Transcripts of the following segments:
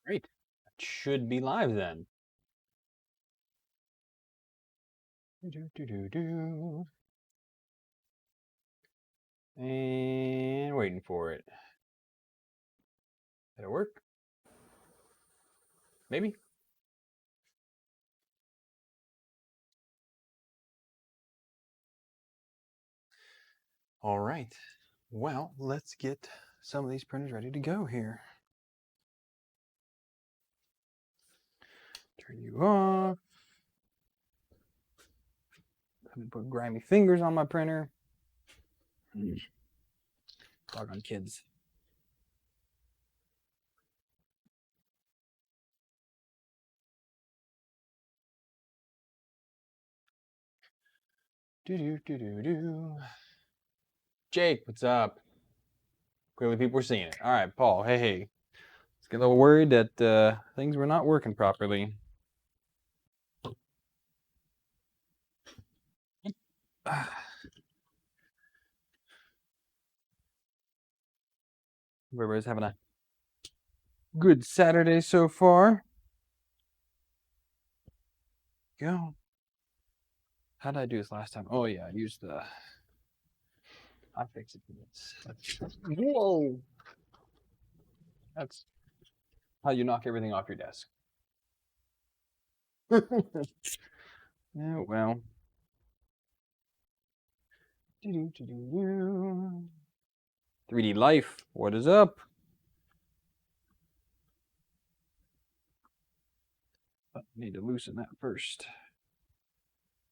Great. That should be live then. And waiting for it. Did it work? Maybe? All right. Well, let's get some of these printers ready to go here. Turn you off. Put grimy fingers on my printer. Doggone kids. Jake, what's up? Clearly people are seeing it. All right, Paul. Hey. Let's get a little worried that things were not working properly. Everybody's having a good Saturday so far. Go. How did I do this last time? Oh yeah, I used the. I fixed it. Whoa. That's how you knock everything off your desk. Yeah, well. 3D Life, what is up? I need to loosen that first.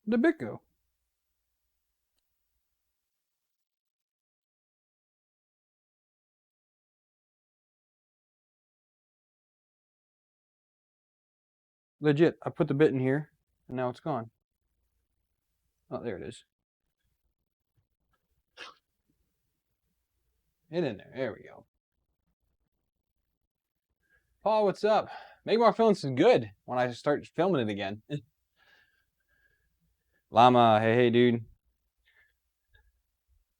The bit go. Legit, I put the bit in here, and now it's gone. Oh, there it is. Get in there. There we go. Paul, what's up? Make more films is good when I start filming it again. Llama, hey, dude.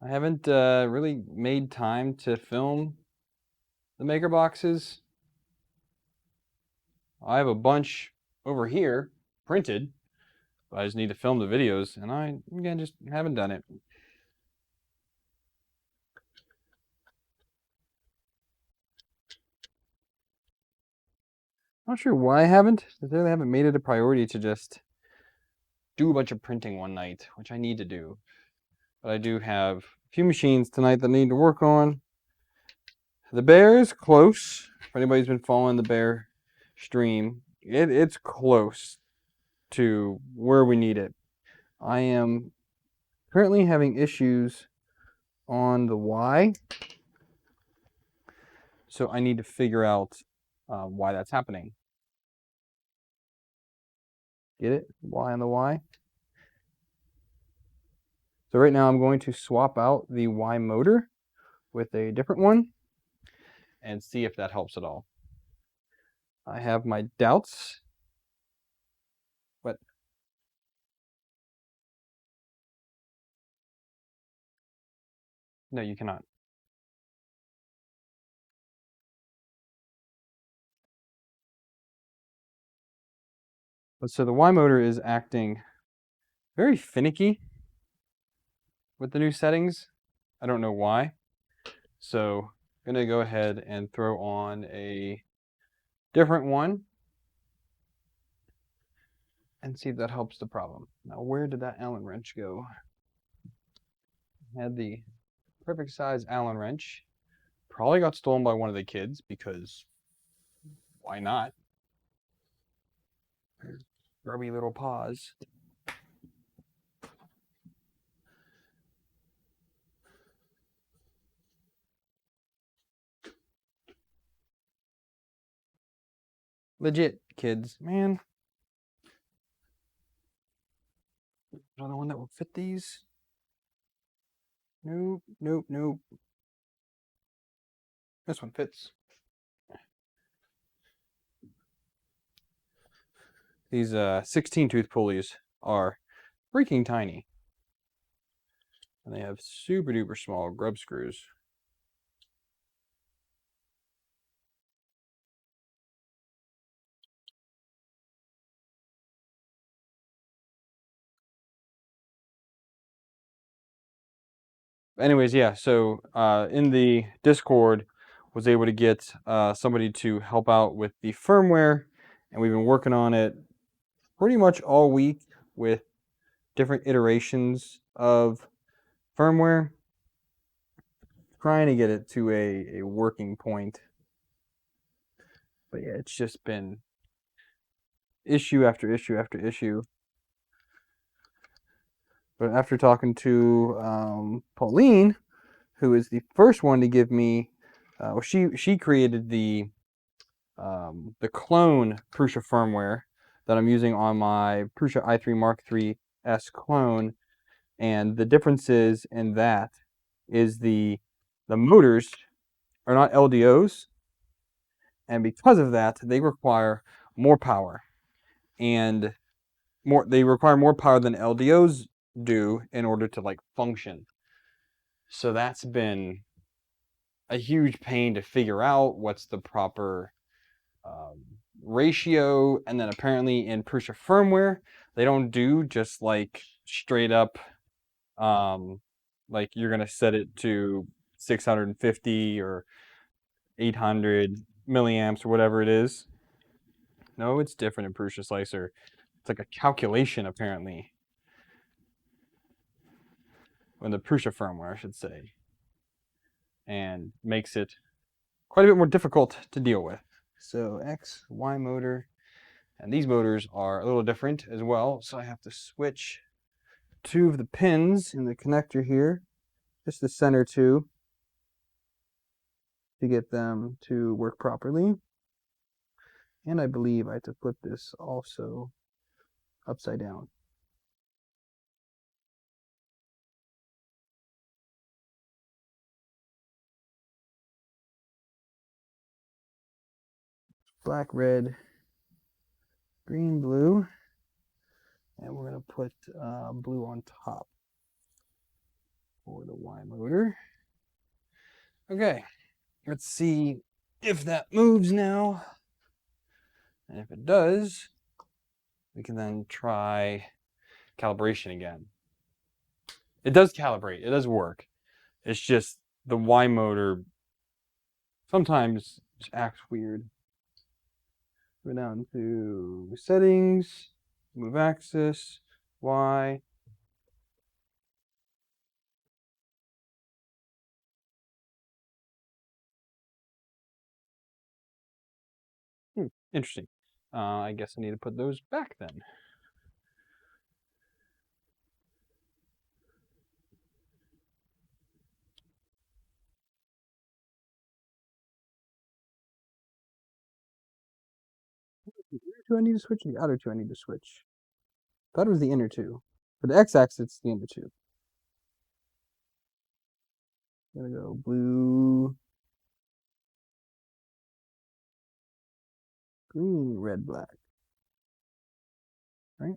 I haven't really made time to film the maker boxes. I have a bunch over here printed, but I just need to film the videos, and I, again, just haven't done it. Not sure why I haven't. I really haven't made it a priority to just do a bunch of printing one night, which I need to do. But I do have a few machines tonight that I need to work on. The bear is close. If anybody's been following the bear stream, it's close to where we need it. I am currently having issues on the Y, so I need to figure out why that's happening. Get it? Y on the Y. So right now I'm going to swap out the Y motor with a different one and see if that helps at all. I have my doubts, but no, you cannot. But so the Y motor is acting very finicky with the new settings. I don't know why. So I'm going to go ahead and throw on a different one and see if that helps the problem. Now, where did that Allen wrench go? I had the perfect size Allen wrench. Probably got stolen by one of the kids because why not? Grubby little paws. Legit kids, man. Another one that will fit these. Nope, nope, nope. This one fits. These 16 tooth pulleys are freaking tiny. And they have super duper small grub screws. Anyways, yeah. So in the Discord, was able to get somebody to help out with the firmware, and we've been working on it pretty much all week with different iterations of firmware, trying to get it to a working point. But yeah, it's just been issue after issue after issue. But after talking to Pauline, who is the first one to give me, well, she created the clone Prusa firmware that I'm using on my Prusa i3 Mark III S clone, and the differences in that is the motors are not LDOs, and because of that, they require more power, and they require more power than LDOs do in order to like function. So that's been a huge pain to figure out what's the proper ratio, and then apparently in Prusa firmware they don't do just like straight up like you're gonna set it to 650 or 800 milliamps or whatever it is. No, it's different in Prusa Slicer. It's like a calculation apparently. In the Prusa firmware, I should say, and makes it quite a bit more difficult to deal with. So X, Y motor, and these motors are a little different as well. So I have to switch two of the pins in the connector here, just the center two, to get them to work properly. And I believe I have to flip this also upside down. Black, red, green, blue, and we're going to put blue on top for the Y motor. Okay, let's see if that moves now. And if it does, we can then try calibration again. It does calibrate, it does work. It's just the Y motor sometimes just acts weird. Go down to settings, move axis, Y. Interesting. I guess I need to put those back then. The inner two I need to switch, and the outer two I need to switch. I thought it was the inner two. For the x-axis, it's the inner two. I'm gonna go blue, green, red, black. Right?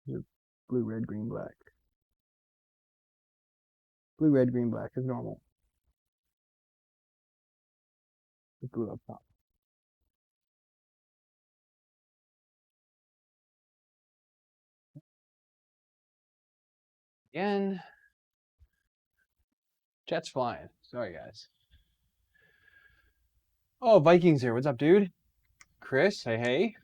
Blue, red, green, black. Blue, red, green, black is normal. The blue up top. Again, jet's flying. Sorry, guys. Oh, Vikings here. What's up, dude? Chris, hey, hey.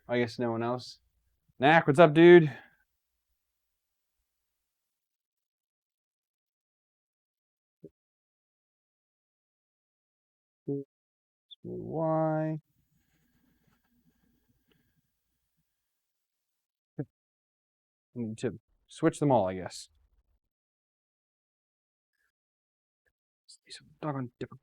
I guess no one else. Knack, what's up, dude? Y. I need to switch them all, I guess. These are doggone different.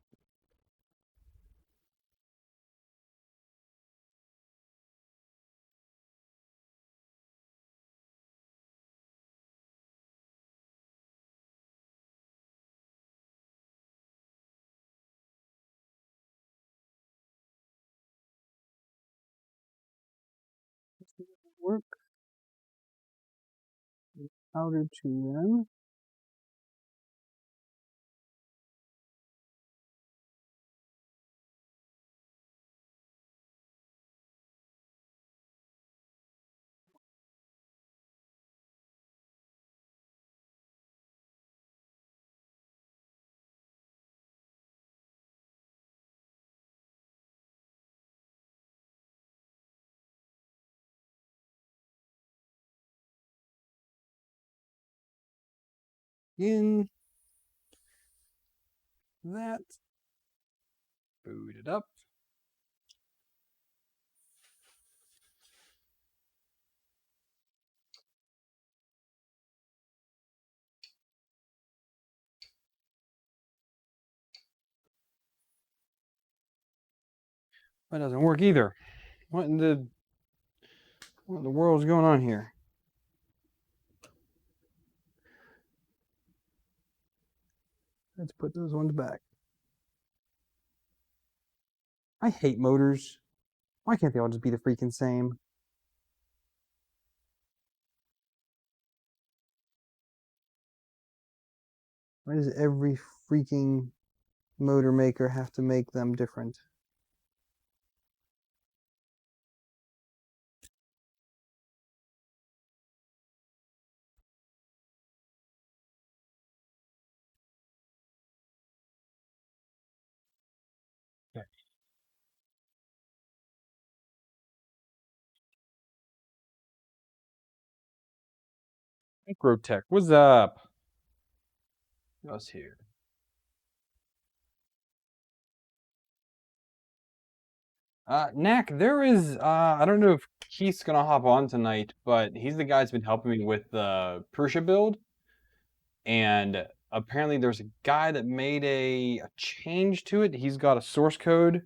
Work. Outer 2N. in that. Boot it up. That doesn't work either. What in the world is going on here? Let's put those ones back. I hate motors. Why can't they all just be the freaking same? Why does every freaking motor maker have to make them different? Okay. Microtech, what's up? What's here? Knack, there is, I don't know if Keith's gonna hop on tonight, but he's the guy who's been helping me with the Prusa build. And apparently there's a guy that made a change to it. He's got a source code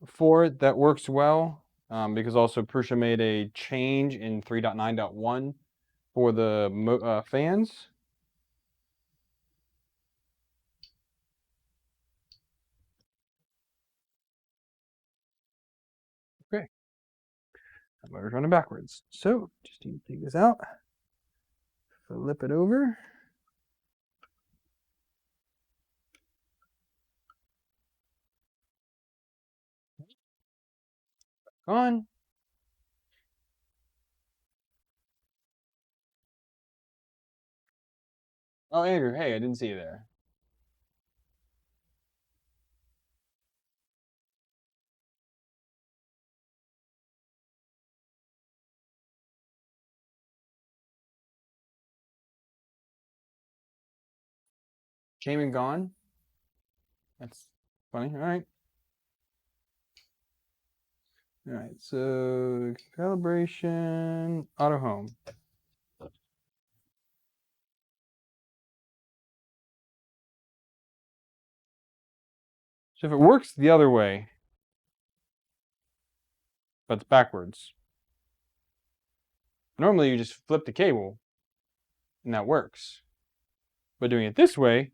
for it that works well, because also Prusa made a change in 3.9.1 for the fans. Okay. That motor's running backwards. So just need to take this out, flip it over. On. Oh, Andrew, hey, I didn't see you there. Came and gone. That's funny. All right. All right. So calibration, auto home. So if it works the other way, but it's backwards, normally you just flip the cable and that works. But doing it this way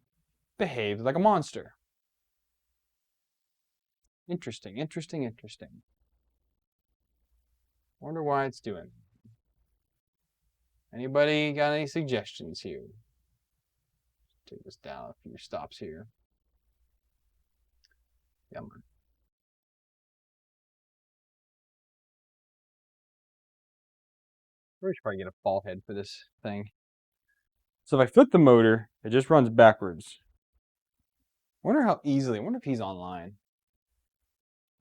behaves like a monster. Interesting, interesting, interesting. Wonder why it's doing. Anybody got any suggestions here? Take this down a few stops here. Yummer. We should probably get a ball head for this thing. So if I flip the motor, it just runs backwards. I wonder how easily, I wonder if he's online.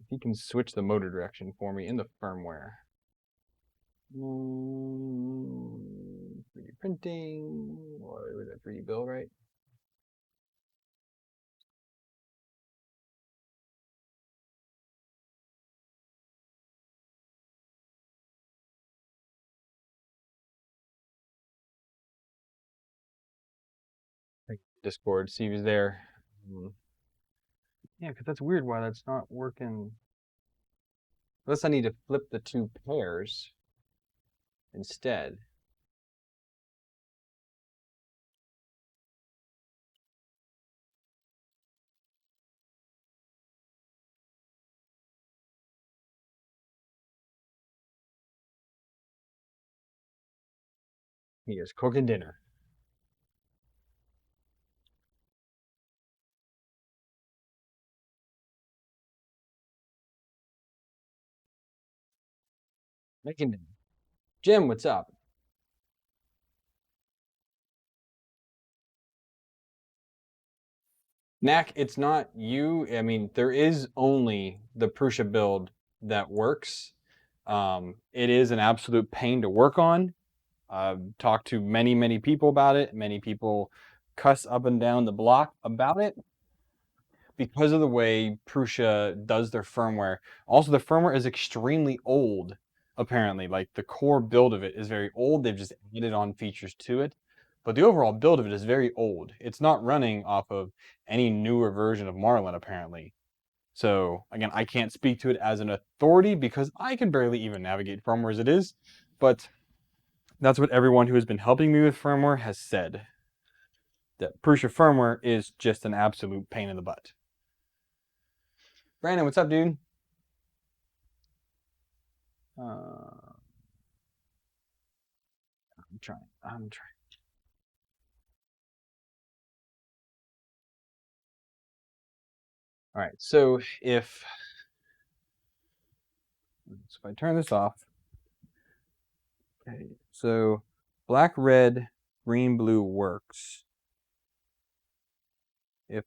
If he can switch the motor direction for me in the firmware. 3D printing, or was that 3D build, right? Discord, see if he's there. Yeah, because that's weird why that's not working. Unless I need to flip the two pairs instead. He is cooking dinner. Making dinner. Jim, what's up? Knack, it's not you. I mean, there is only the Prusa build that works. It is an absolute pain to work on. Talked to many people about it. Many people cuss up and down the block about it because of the way Prusa does their firmware. Also, the firmware is extremely old, apparently. Like, the core build of it is very old. They've just added on features to it. But the overall build of it is very old. It's not running off of any newer version of Marlin, apparently. So, again, I can't speak to it as an authority because I can barely even navigate firmware as it is. But that's what everyone who has been helping me with firmware has said. That Prusa firmware is just an absolute pain in the butt. Brandon, what's up, dude? I'm trying. All right, so if I turn this off, okay, so black, red, green, blue works. If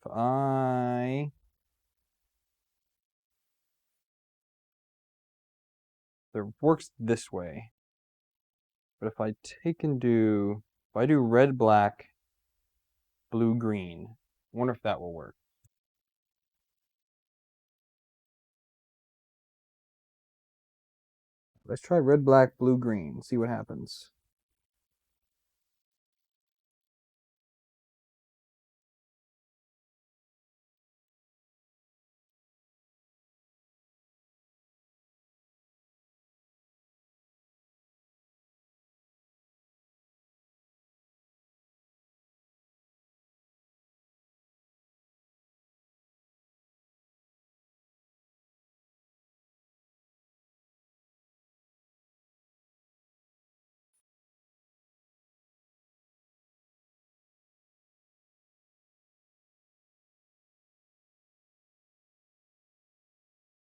it works this way, but if I do red, black, blue, green, I wonder if that will work. Let's try red, black, blue, green, see what happens.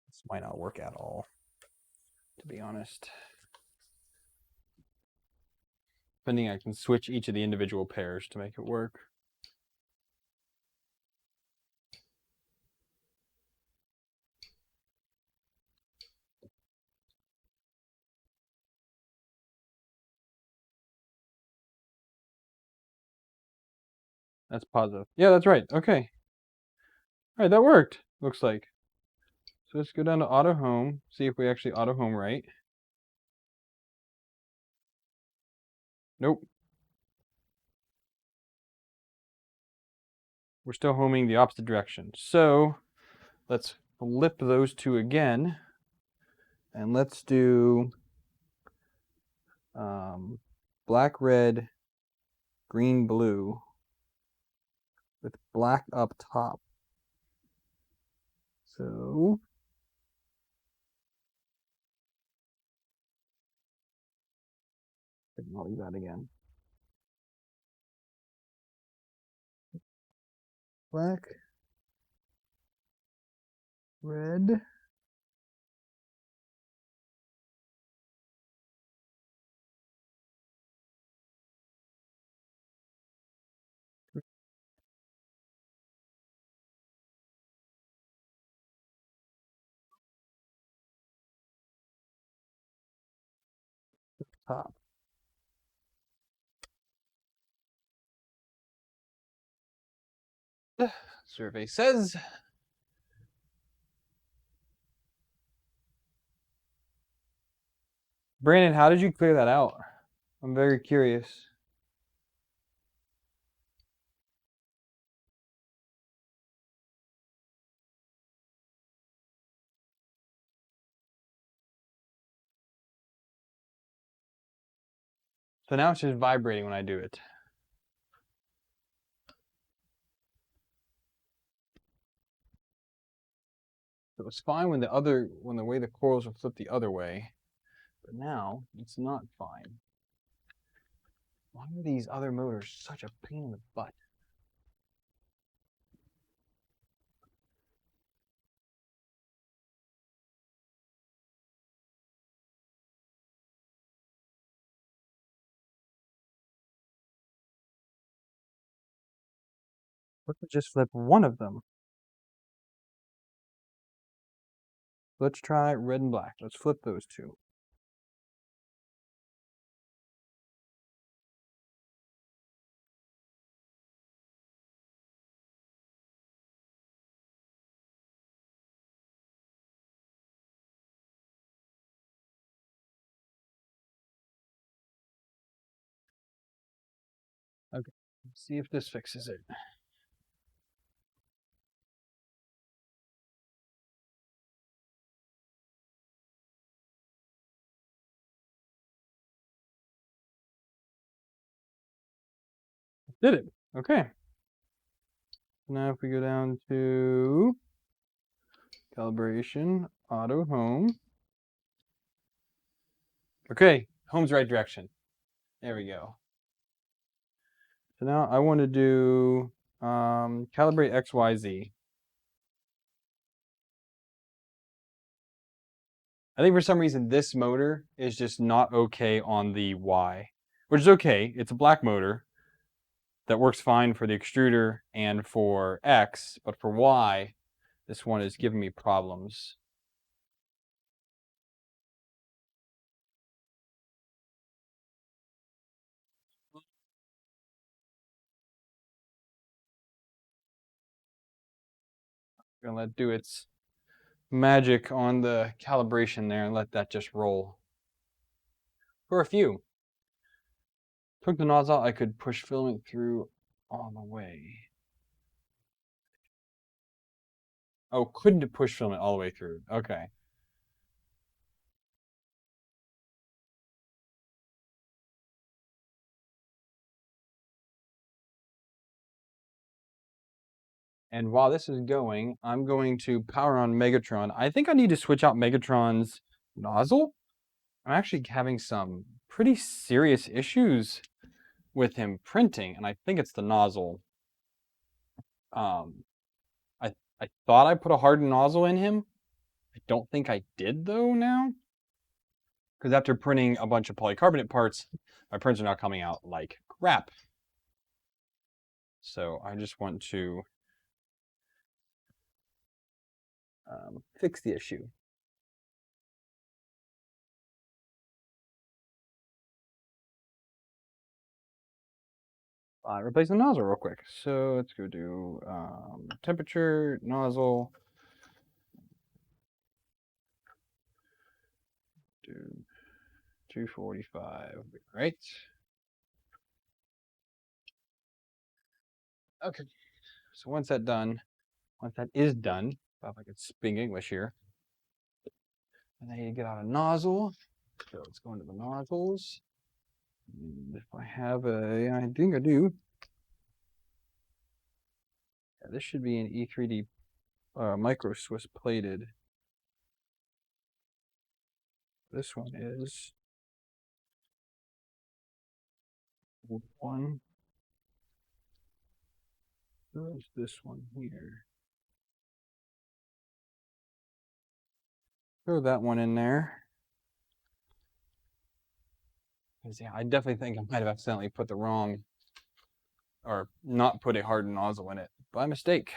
This might not work at all, to be honest. Depending, I can switch each of the individual pairs to make it work. That's positive. Yeah, that's right. Okay. All right, that worked, looks like. So let's go down to auto home, see if we actually auto home right. Nope. We're still homing the opposite direction. So let's flip those two again. And let's do black, red, green, blue with black up top. So I'll do that again. Black, red, top. Survey says Brandon, how did you clear that out? I'm very curious. So now it's just vibrating when I do it. So it was fine when the way the coils were flipped the other way, but now it's not fine. Why are these other motors such a pain in the butt? What if just flip one of them? Let's try red and black. Let's flip those two. Okay, let's see if this fixes it. Did it. Okay. Now if we go down to calibration, auto home. Okay, home's right direction. There we go. So now I want to do calibrate XYZ. I think for some reason this motor is just not okay on the Y, which is okay. It's a black motor that works fine for the extruder and for X, but for Y, this one is giving me problems. I'm gonna let it do its magic on the calibration there and let that just roll. For a few. Took the nozzle, I could push filament through all the way. Oh, couldn't push filament all the way through. Okay. And while this is going, I'm going to power on Megatron. I think I need to switch out Megatron's nozzle. I'm actually having some pretty serious issues with him printing, and I think it's the nozzle. I thought I put a hardened nozzle in him. I don't think I did though now. Because after printing a bunch of polycarbonate parts, my prints are now coming out like crap. So I just want to fix the issue. Replace the nozzle real quick. So let's go do temperature, nozzle. Do 245, right? Okay, so once that is done, if I could speak English here, and then you get out a nozzle. So let's go into the nozzles. And if I have I think I do. Yeah, this should be an E3D micro Swiss plated. This one is one. There's this one here. Throw that one in there. Because yeah, I definitely think I might have accidentally put the wrong, or not put a hardened nozzle in it by mistake.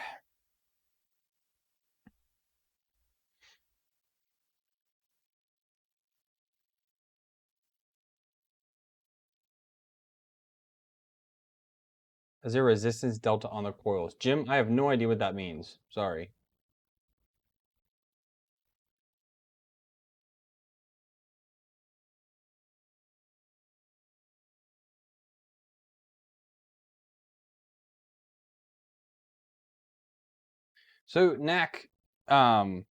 Is there resistance delta on the coils? Jim, I have no idea what that means. Sorry. So, Knack, I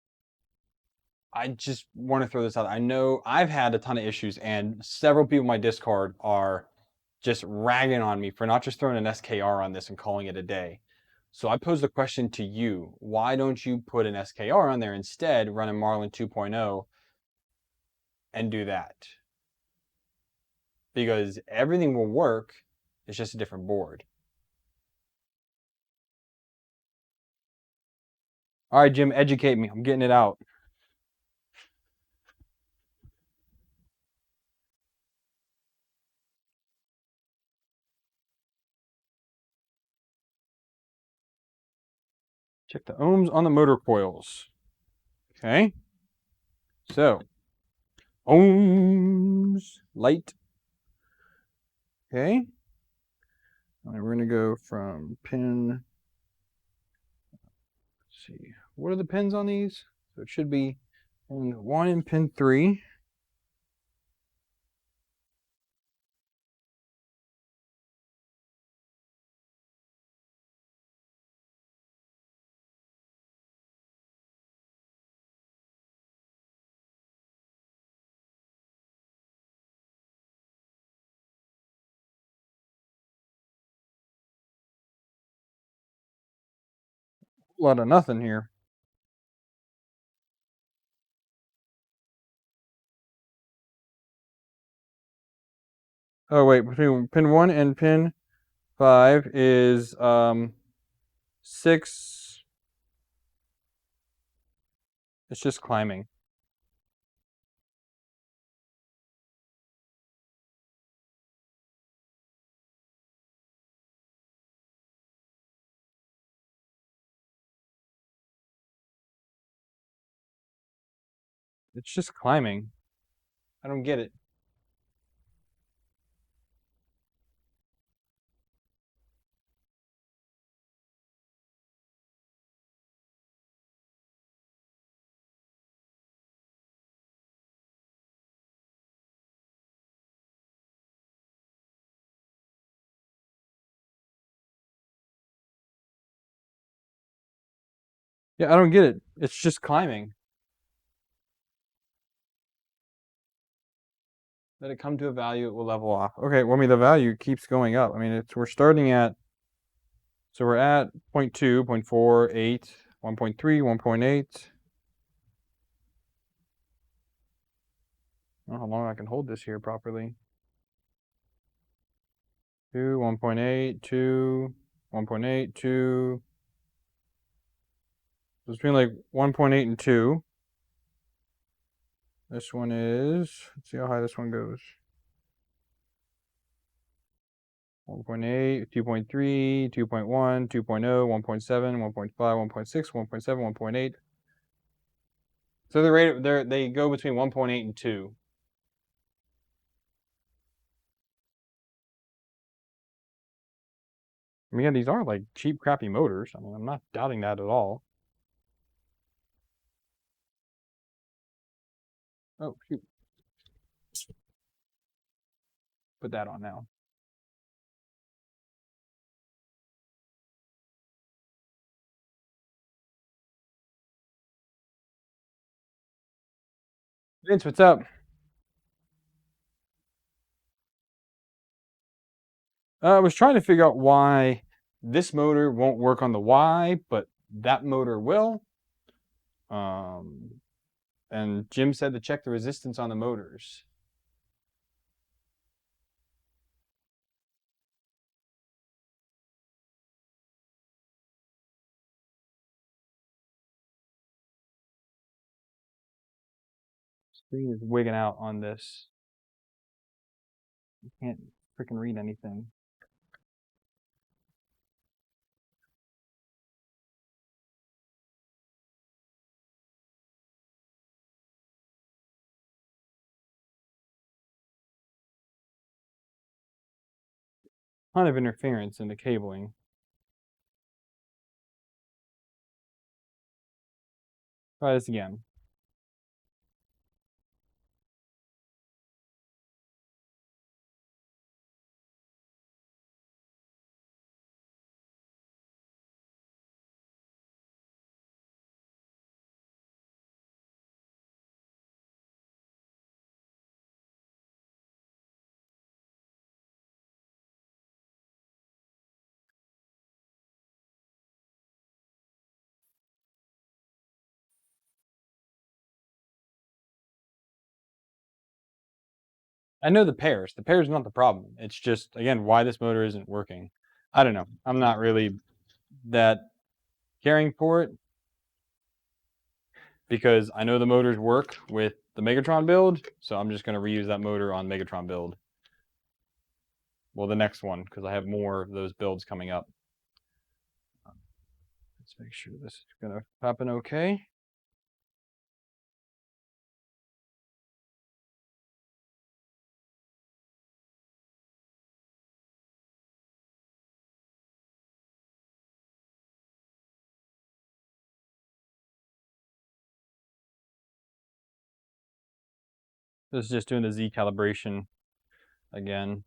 just want to throw this out. I know I've had a ton of issues, and several people in my Discord are just ragging on me for not just throwing an SKR on this and calling it a day. So I posed the question to you. Why don't you put an SKR on there instead, run a Marlin 2.0, and do that? Because everything will work, it's just a different board. All right, Jim, educate me. I'm getting it out. Check the ohms on the motor coils. Okay. So, ohms, light. Okay. And we're going to go from pin, let's see, what are the pins on these? So it should be pin 1 and pin 3. A lot of nothing here. Oh wait, between pin 1 and pin 5 is 6. It's just climbing. It's just climbing. I don't get it. Yeah, I don't get it. It's just climbing. Let it come to a value, it will level off. Okay, well, I mean, the value keeps going up. I mean, we're starting at, so we're at 0.2, 0.4, 8, 1.3, 1.8. I don't know how long I can hold this here properly. 2, 1.8, 2, 1.8, 2. So it's between like 1.8 and 2. This one is, let's see how high this one goes. 1.8, 2.3, 2.1, 2.0, 1.7, 1.5, 1.6, 1.7, 1.8. So the rate they go between 1.8 and 2. I mean, yeah, these are like cheap, crappy motors. I mean, I'm not doubting that at all. Oh, shoot. Put that on now. Vince, what's up? I was trying to figure out why this motor won't work on the Y, but that motor will. And Jim said to check the resistance on the motors. Screen is wigging out on this. You can't freaking read anything. Ton of interference in the cabling. Try this again. I know the pairs. The pairs are not the problem. It's just, again, why this motor isn't working. I don't know. I'm not really that caring for it because I know the motors work with the Megatron build, so I'm just going to reuse that motor on Megatron build. Well, the next one, because I have more of those builds coming up. Let's make sure this is going to happen okay. This is just doing the Z calibration again.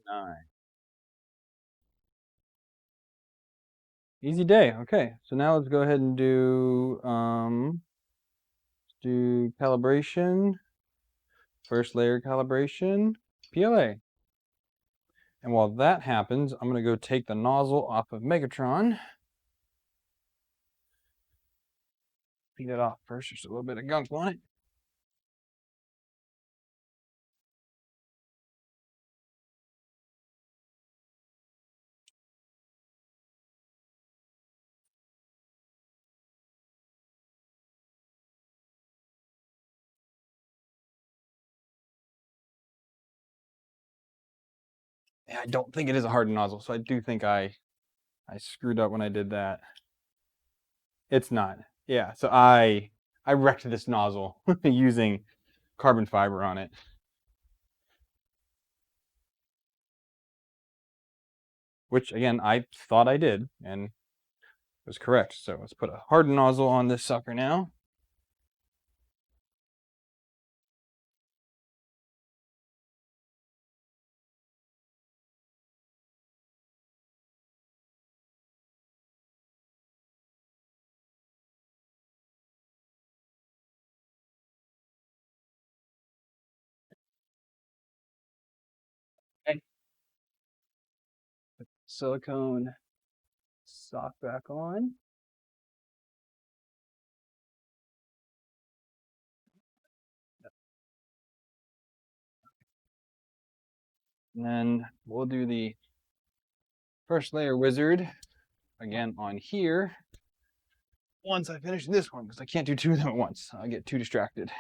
Nine. Easy day. Okay, so now let's go ahead and do calibration. First layer calibration. PLA. And while that happens, I'm going to go take the nozzle off of Megatron. Clean it off first. There's a little bit of gunk on it. Yeah, I don't think it is a hardened nozzle, so I do think I screwed up when I did that. It's not. Yeah, so I wrecked this nozzle using carbon fiber on it. Which, again, I thought I did, and was correct. So let's put a hardened nozzle on this sucker now. Okay. Put silicone sock back on. And then we'll do the first layer wizard again on here once I finish this one, because I can't do two of them at once. I get too distracted.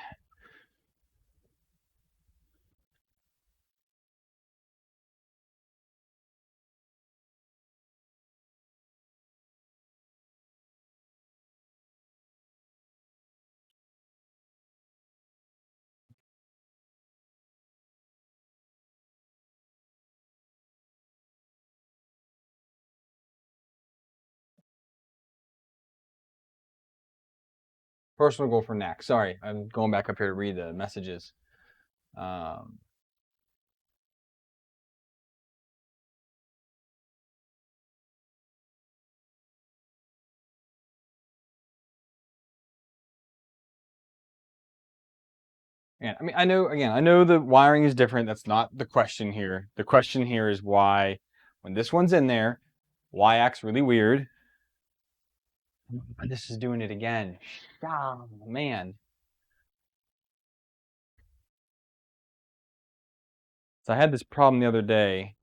Personal goal for Knack. Sorry, I'm going back up here to read the messages. And I mean, I know the wiring is different. That's not the question here. The question here is why, when this one's in there, why acts really weird. This is doing it again. Oh, man. So I had this problem the other day,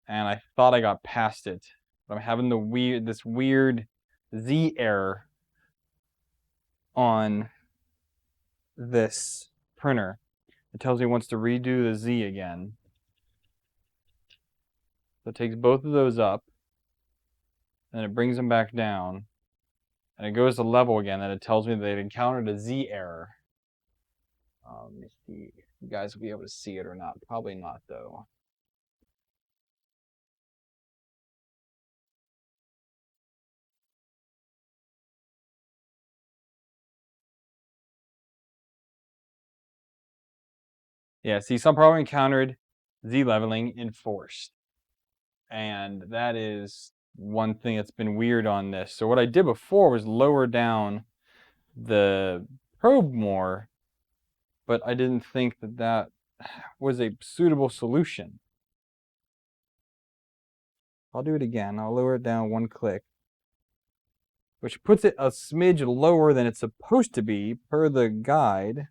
and I thought I got past it, but I'm having this weird Z error on this printer. It tells me it wants to redo the Z again. So it takes both of those up, and it brings them back down, and it goes to level again, and it tells me that it encountered a Z error. Let me see if you guys will be able to see it or not. Probably not, though. Yeah, see, some problem encountered Z leveling enforced. And that is one thing that's been weird on this. So what I did before was lower down the probe more, but I didn't think that that was a suitable solution. I'll do it again. I'll lower it down one click, which puts it a smidge lower than it's supposed to be per the guide.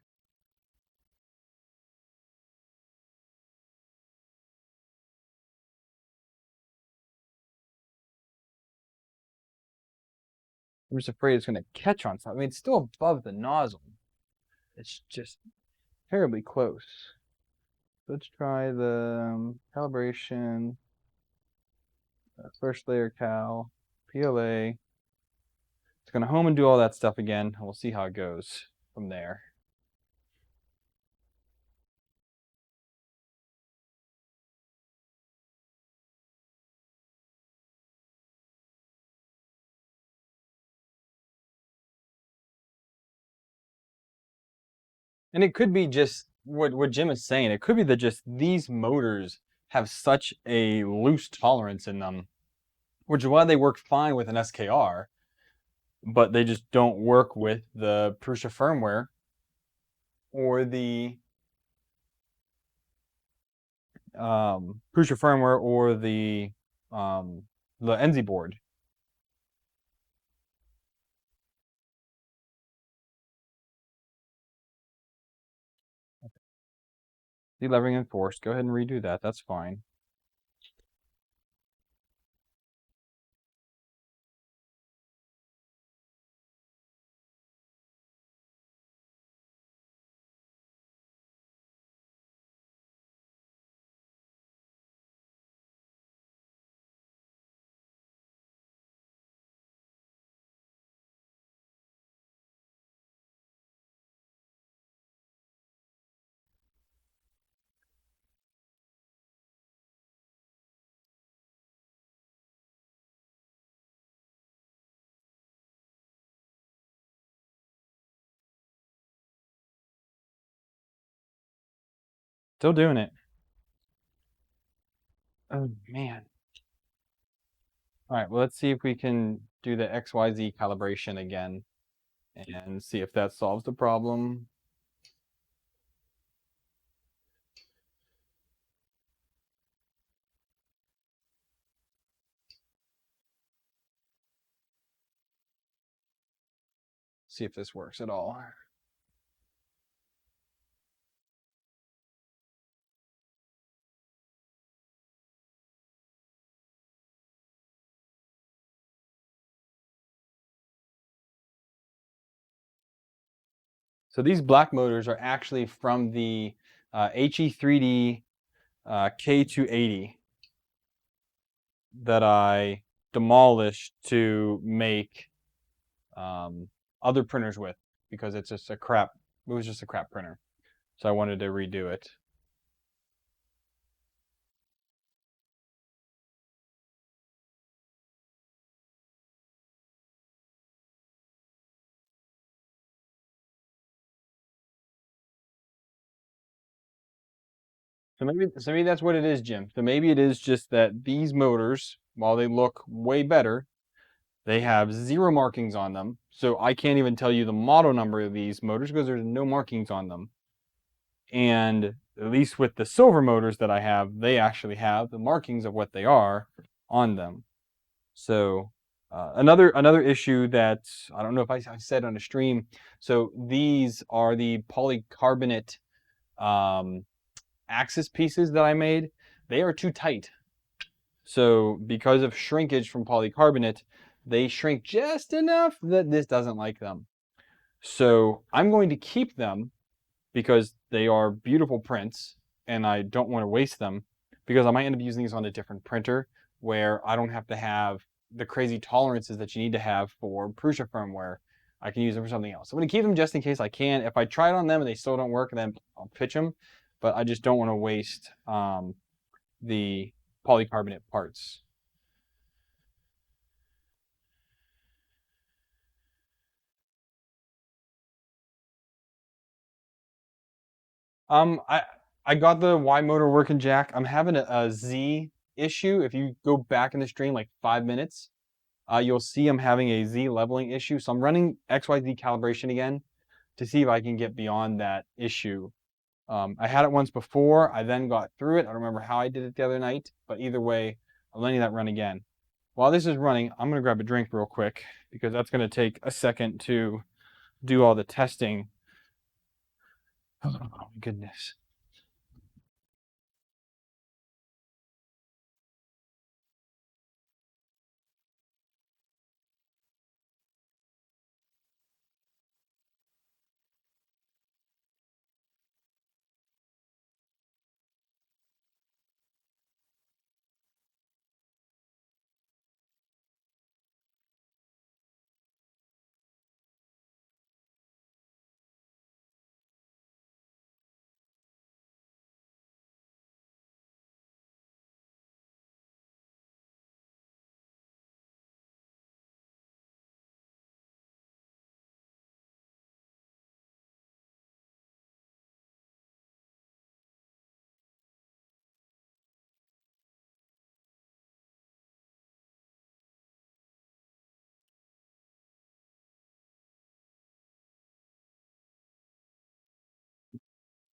I'm just afraid it's going to catch on something. I mean, it's still above the nozzle. It's just terribly close. Let's try the calibration, first layer cal, PLA. It's going to home and do all that stuff again, and we'll see how it goes from there. And it could be just what Jim is saying. It could be that just these motors have such a loose tolerance in them, which is why they work fine with an SKR, but they just don't work with the Prusa firmware or the Prusa firmware or the NZ board. Delevering and forced. Go ahead and redo that. That's fine. Still doing it. Oh, man. All right, well, let's see if we can do the XYZ calibration again and see if that solves the problem. See if this works at all. So these black motors are actually from the HE3D K280 that I demolished to make other printers with because it's just a crap. It was just a crap printer, so I wanted to redo it. So maybe that's what it is, Jim. So maybe it is just that these motors, while they look way better, they have 0 markings on them. So I can't even tell you the model number of these motors because there's no markings on them. And at least with the silver motors that I have, they actually have the markings of what they are on them. So another issue that I don't know if I said on a stream. So these are the polycarbonate axis pieces that I made. They are too tight. So because of shrinkage from polycarbonate, they shrink just enough that this doesn't like them. So I'm going to keep them because they are beautiful prints and I don't want to waste them because I might end up using these on a different printer where I don't have to have the crazy tolerances that you need to have for Prusa firmware. I can use them for something else. I'm going to keep them just in case I can. If I try it on them and they still don't work, then I'll pitch them. But I just don't want to waste the polycarbonate parts. I I got the Y motor working, Jack. I'm having a Z issue. If you go back in the stream like 5 minutes, you'll see I'm having a Z leveling issue. So I'm running XYZ calibration again to see if I can get beyond that issue. I had it once before. I then got through it. I don't remember how I did it the other night, but either way, I'm letting that run again. While this is running, I'm going to grab a drink real quick because that's going to take a second to do all the testing. Oh, my goodness.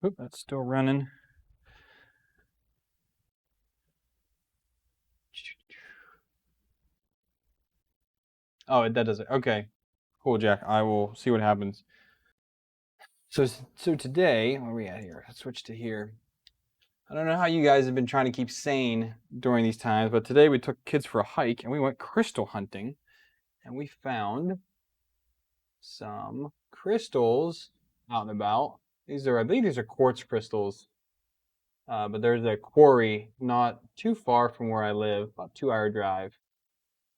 Oop, that's still running. Oh, that does it. Okay. Cool, Jack. I will see what happens. So today, where are we at here? Let's switch to here. I don't know how you guys have been trying to keep sane during these times, but today we took kids for a hike and we went crystal hunting, and we found some crystals out and about. I believe these are quartz crystals, but there's a quarry not too far from where I live, about 2 hour drive,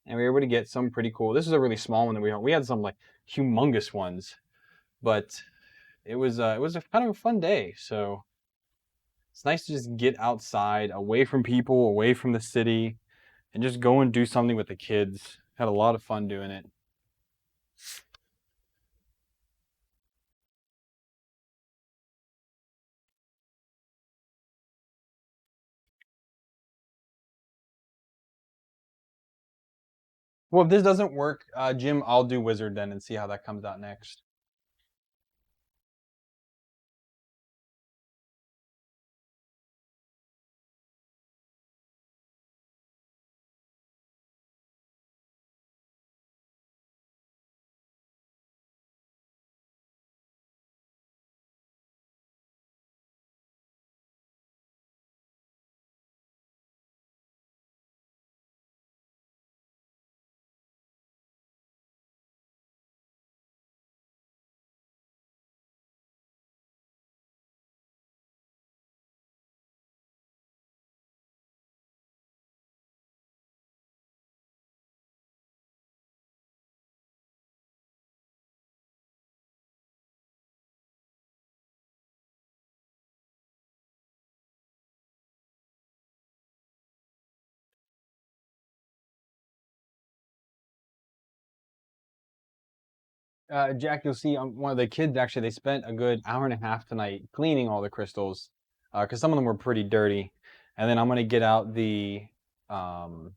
and we were able to get some pretty cool. This is a really small one that we had some like humongous ones, but it was a kind of a fun day. So it's nice to just get outside, away from people, away from the city, and just go and do something with the kids. Had a lot of fun doing it. Well, if this doesn't work, Jim, I'll do Wizard then and see how that comes out next. Jack, you'll see one of the kids actually, they spent a good hour and a half tonight cleaning all the crystals because some of them were pretty dirty. And then I'm going to get out um,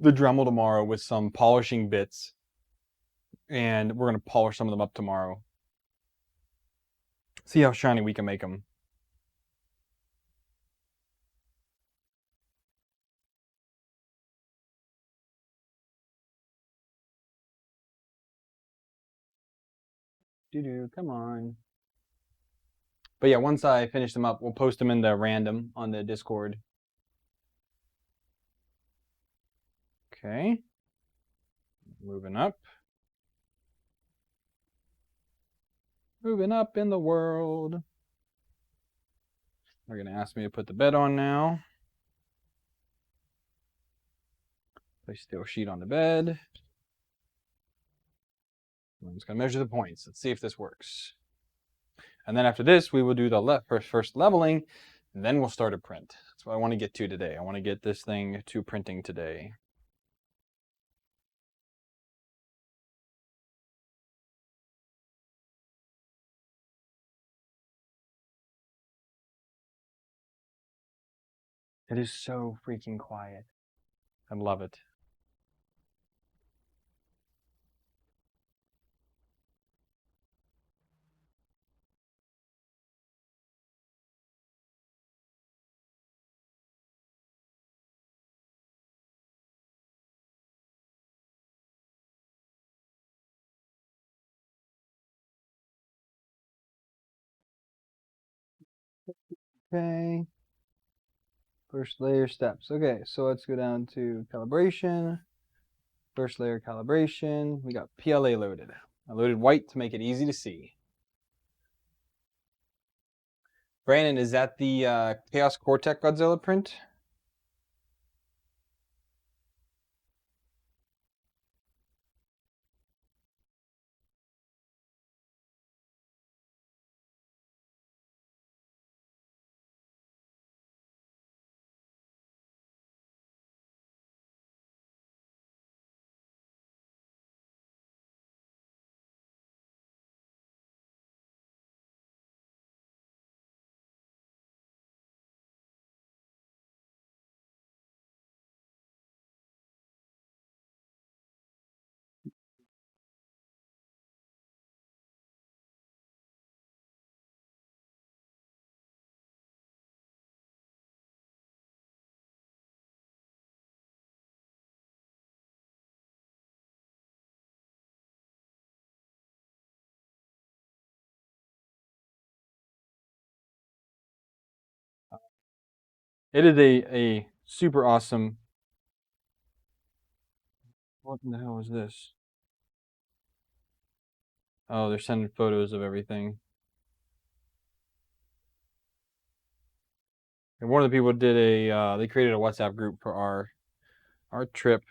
the Dremel tomorrow with some polishing bits, and we're going to polish some of them up tomorrow. See how shiny we can make them. Doo-doo, come on. But yeah, once I finish them up, we'll post them in the random on the Discord. Okay. Moving up. Moving up in the world. They're going to ask me to put the bed on now. Place steel sheet on the bed. I'm just going to measure the points. Let's see if this works. And then after this, we will do the first leveling, and then we'll start a print. That's what I want to get to today. I want to get this thing to printing today. It is so freaking quiet. I love it. Okay. First layer steps. Okay, so let's go down to calibration. First layer calibration. We got PLA loaded. I loaded white to make it easy to see. Brandon, is that the Chaos Cortex Godzilla print? It is a super awesome. What the hell is this? Oh, they're sending photos of everything. And one of the people did they created a WhatsApp group for our trip.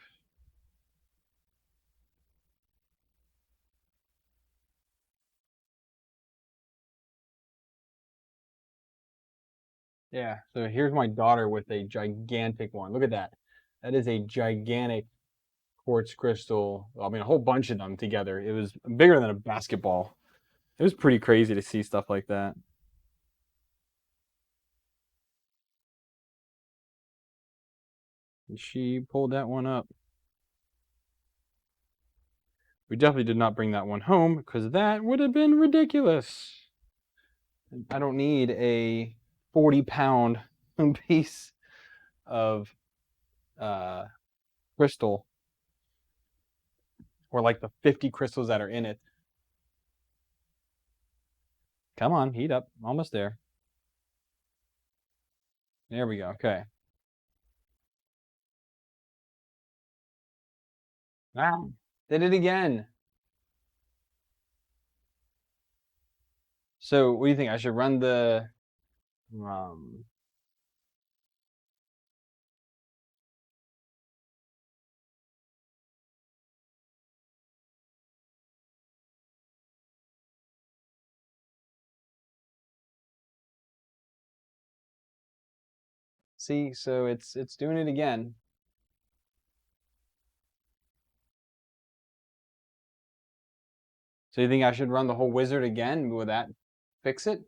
Yeah, so here's my daughter with a gigantic one. Look at that. That is a gigantic quartz crystal. I mean, a whole bunch of them together. It was bigger than a basketball. It was pretty crazy to see stuff like that. And she pulled that one up. We definitely did not bring that one home because that would have been ridiculous. I don't need a 40-pound piece of uh, crystal or like the 50 crystals that are in it. Come on, heat up. Almost there. There we go. Okay. Ah, did it again. So, what do you think? I should run the um see, so it's doing it again. So you think I should run the whole wizard again? Will that fix it?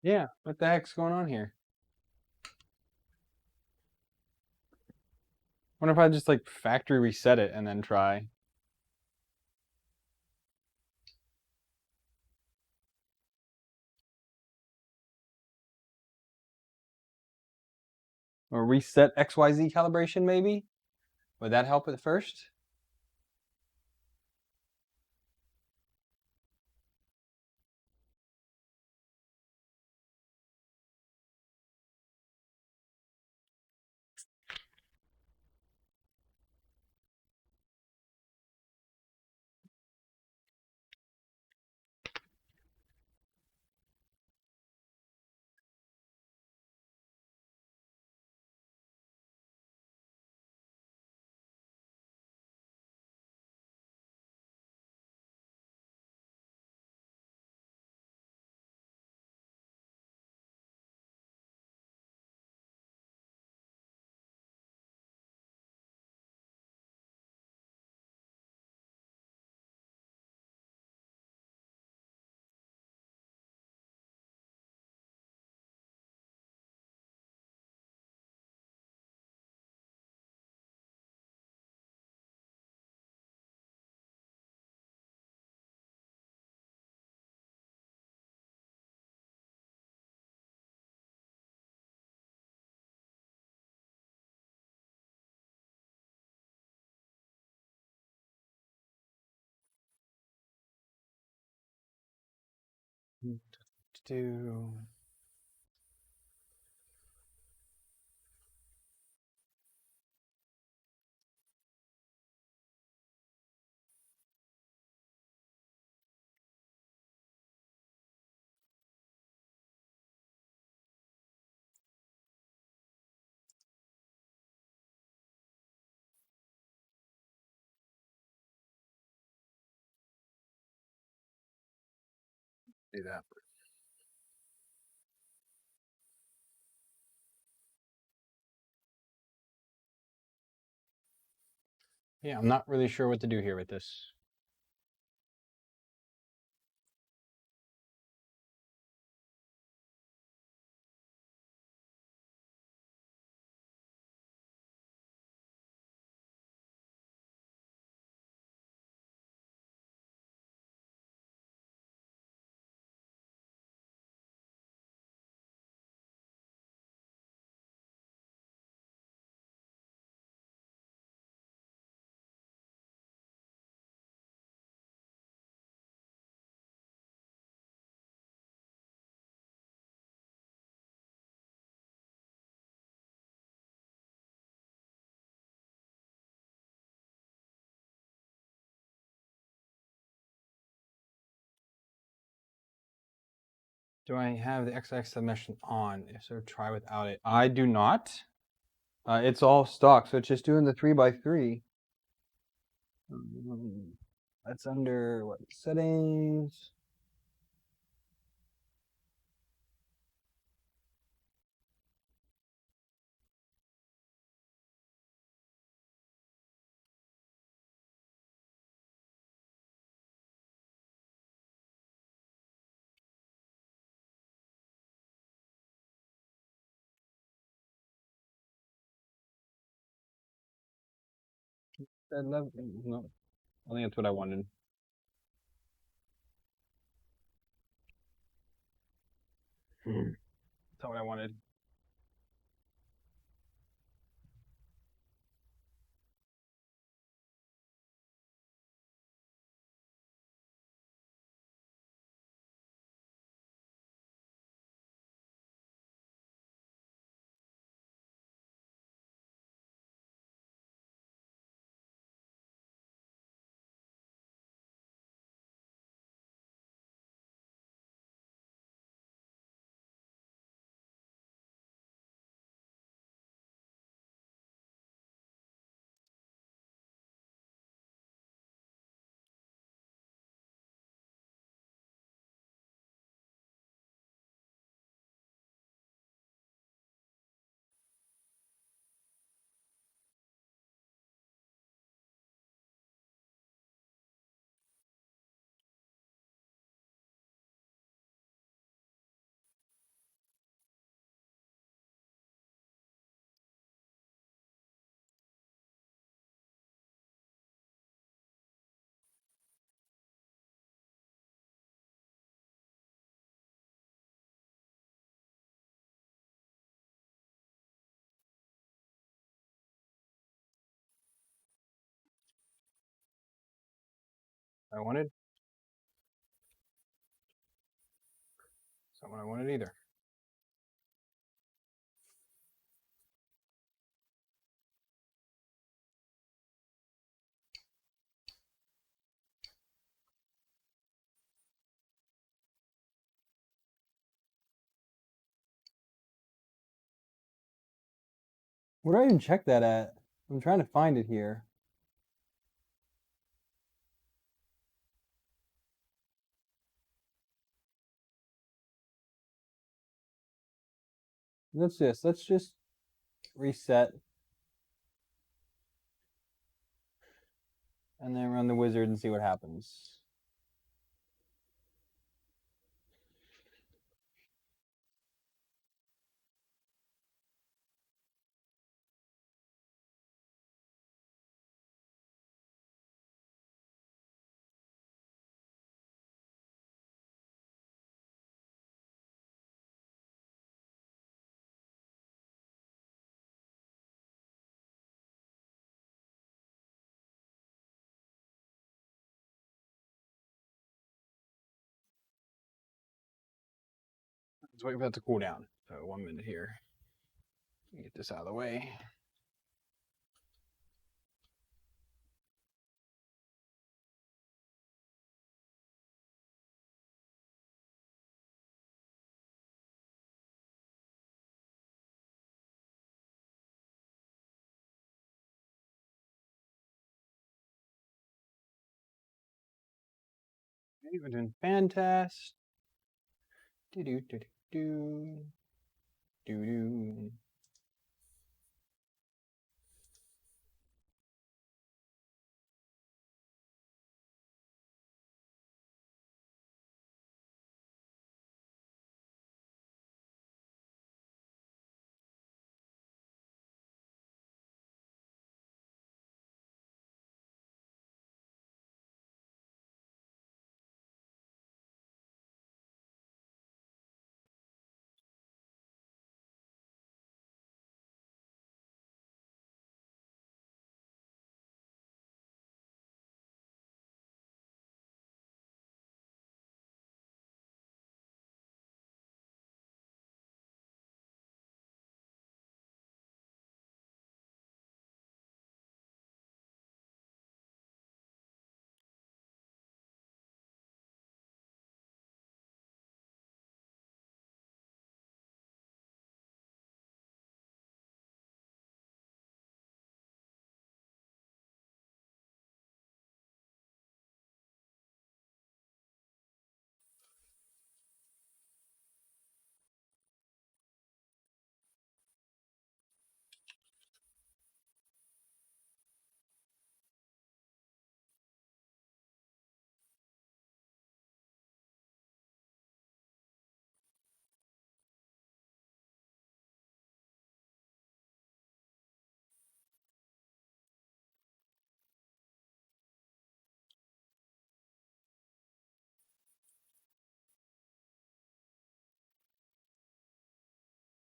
Yeah, what the heck's going on here? Wonder if I just like factory reset it and then try. Or reset XYZ calibration maybe? Would that help at first? Do that. Yeah, I'm not really sure what to do here with this. Do I have the XX submission on? If so, try without it. I do not. It's all stock, so it's just doing the 3x3. That's under what settings? No, I think that's what I wanted. That's not what I wanted. I wanted. It's not what I wanted either. Where do I even check that at? I'm trying to find it here. Let's just reset and then run the wizard and see what happens. Let's wait for that to cool down. So 1 minute here. Get this out of the way. Okay, we're doing fantastic. Do do do do do do.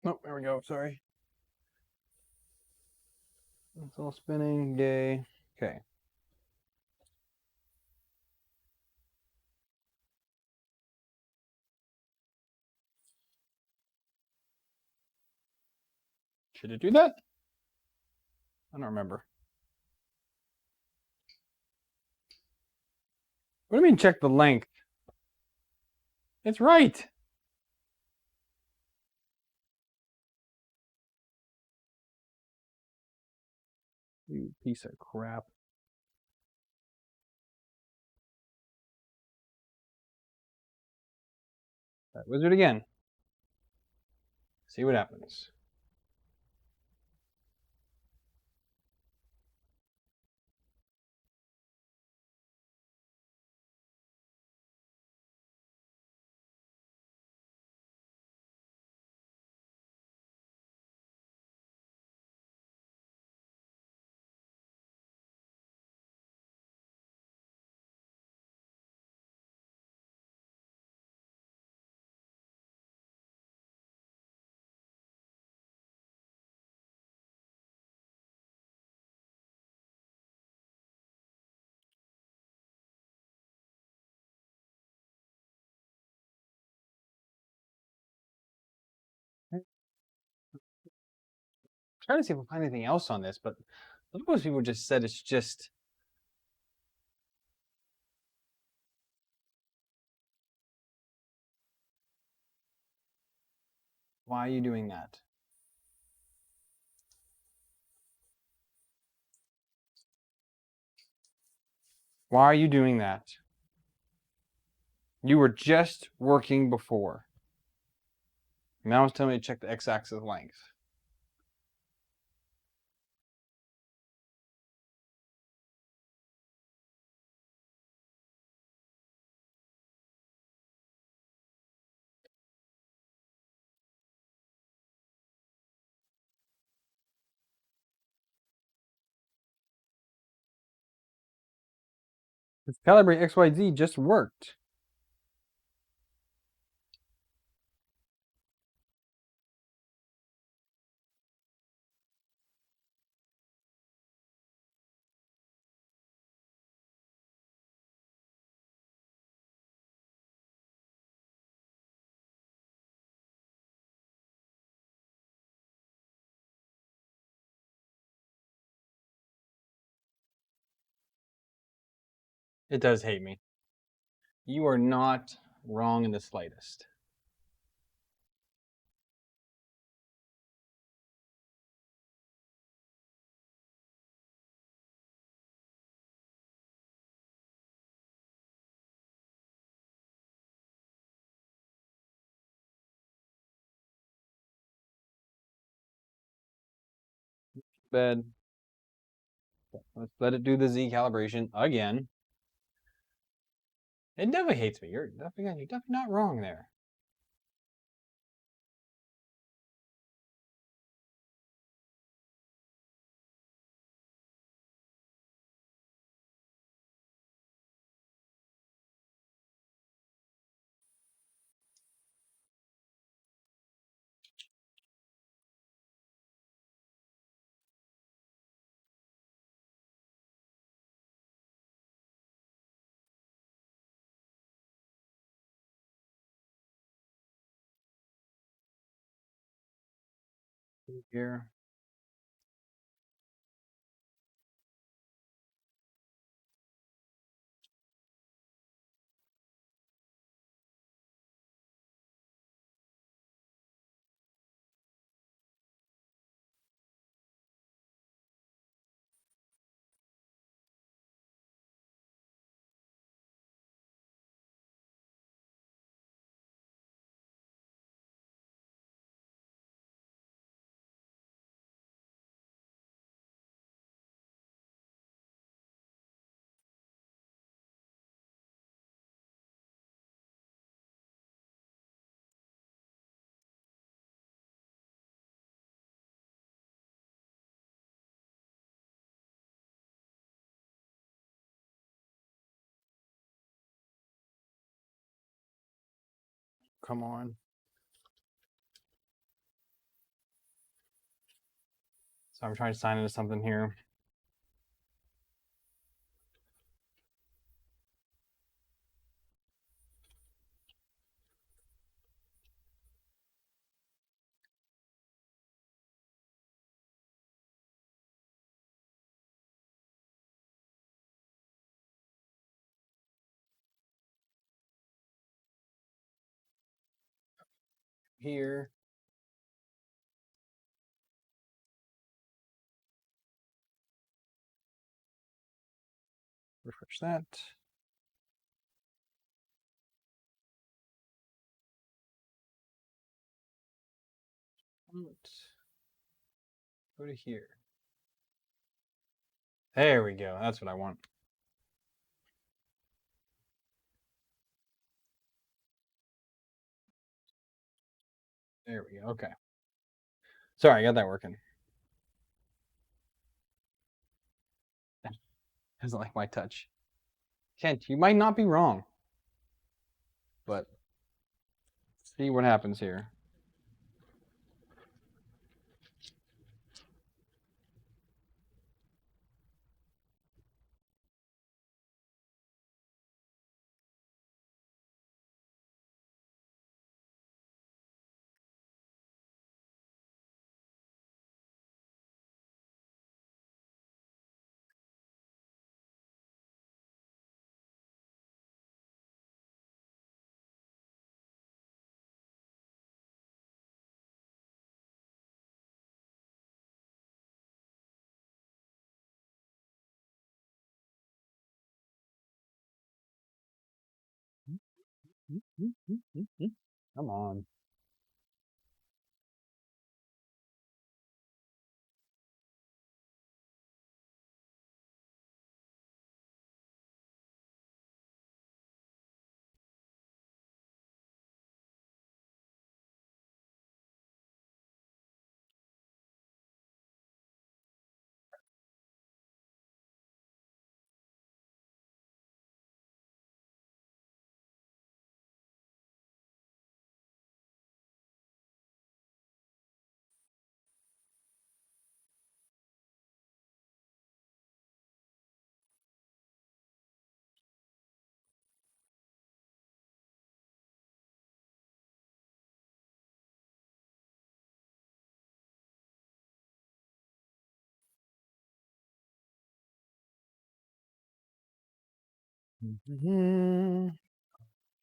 Oh, there we go. Sorry. It's all spinning. Yay. Okay. Should it do that? I don't remember. What do you mean check the length? It's right. You piece of crap. That wizard again. See what happens. Trying to see if I can find anything else on this, but most people just said it's just. Why are you doing that? Why are you doing that? You were just working before. Now it's telling me to check the x-axis length. This calibrate XYZ just worked. It does hate me. You are not wrong in the slightest. Bed. Let's let it do the Z calibration again. It definitely hates me. You're definitely not wrong there. Here. Come on. So I'm trying to sign into something here. Here. Refresh that. Go to here. There we go. That's what I want. There we go. Okay. Sorry, I got that working. Doesn't like my touch. Kent, you might not be wrong. But see what happens here. Come on.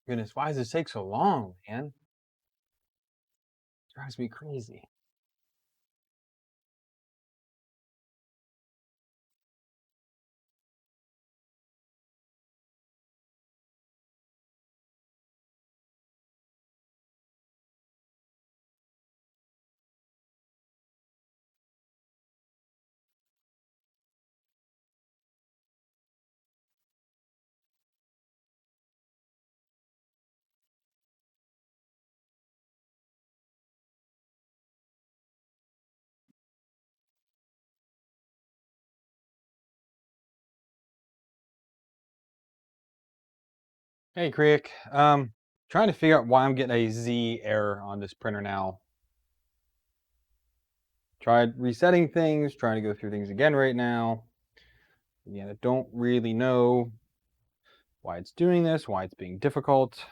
Goodness, why does this take so long, man? It drives me crazy. Hey, Creek. Trying to figure out why I'm getting a Z error on this printer now. Tried resetting things, trying to go through things again right now. Again, I don't really know why it's doing this, why it's being difficult.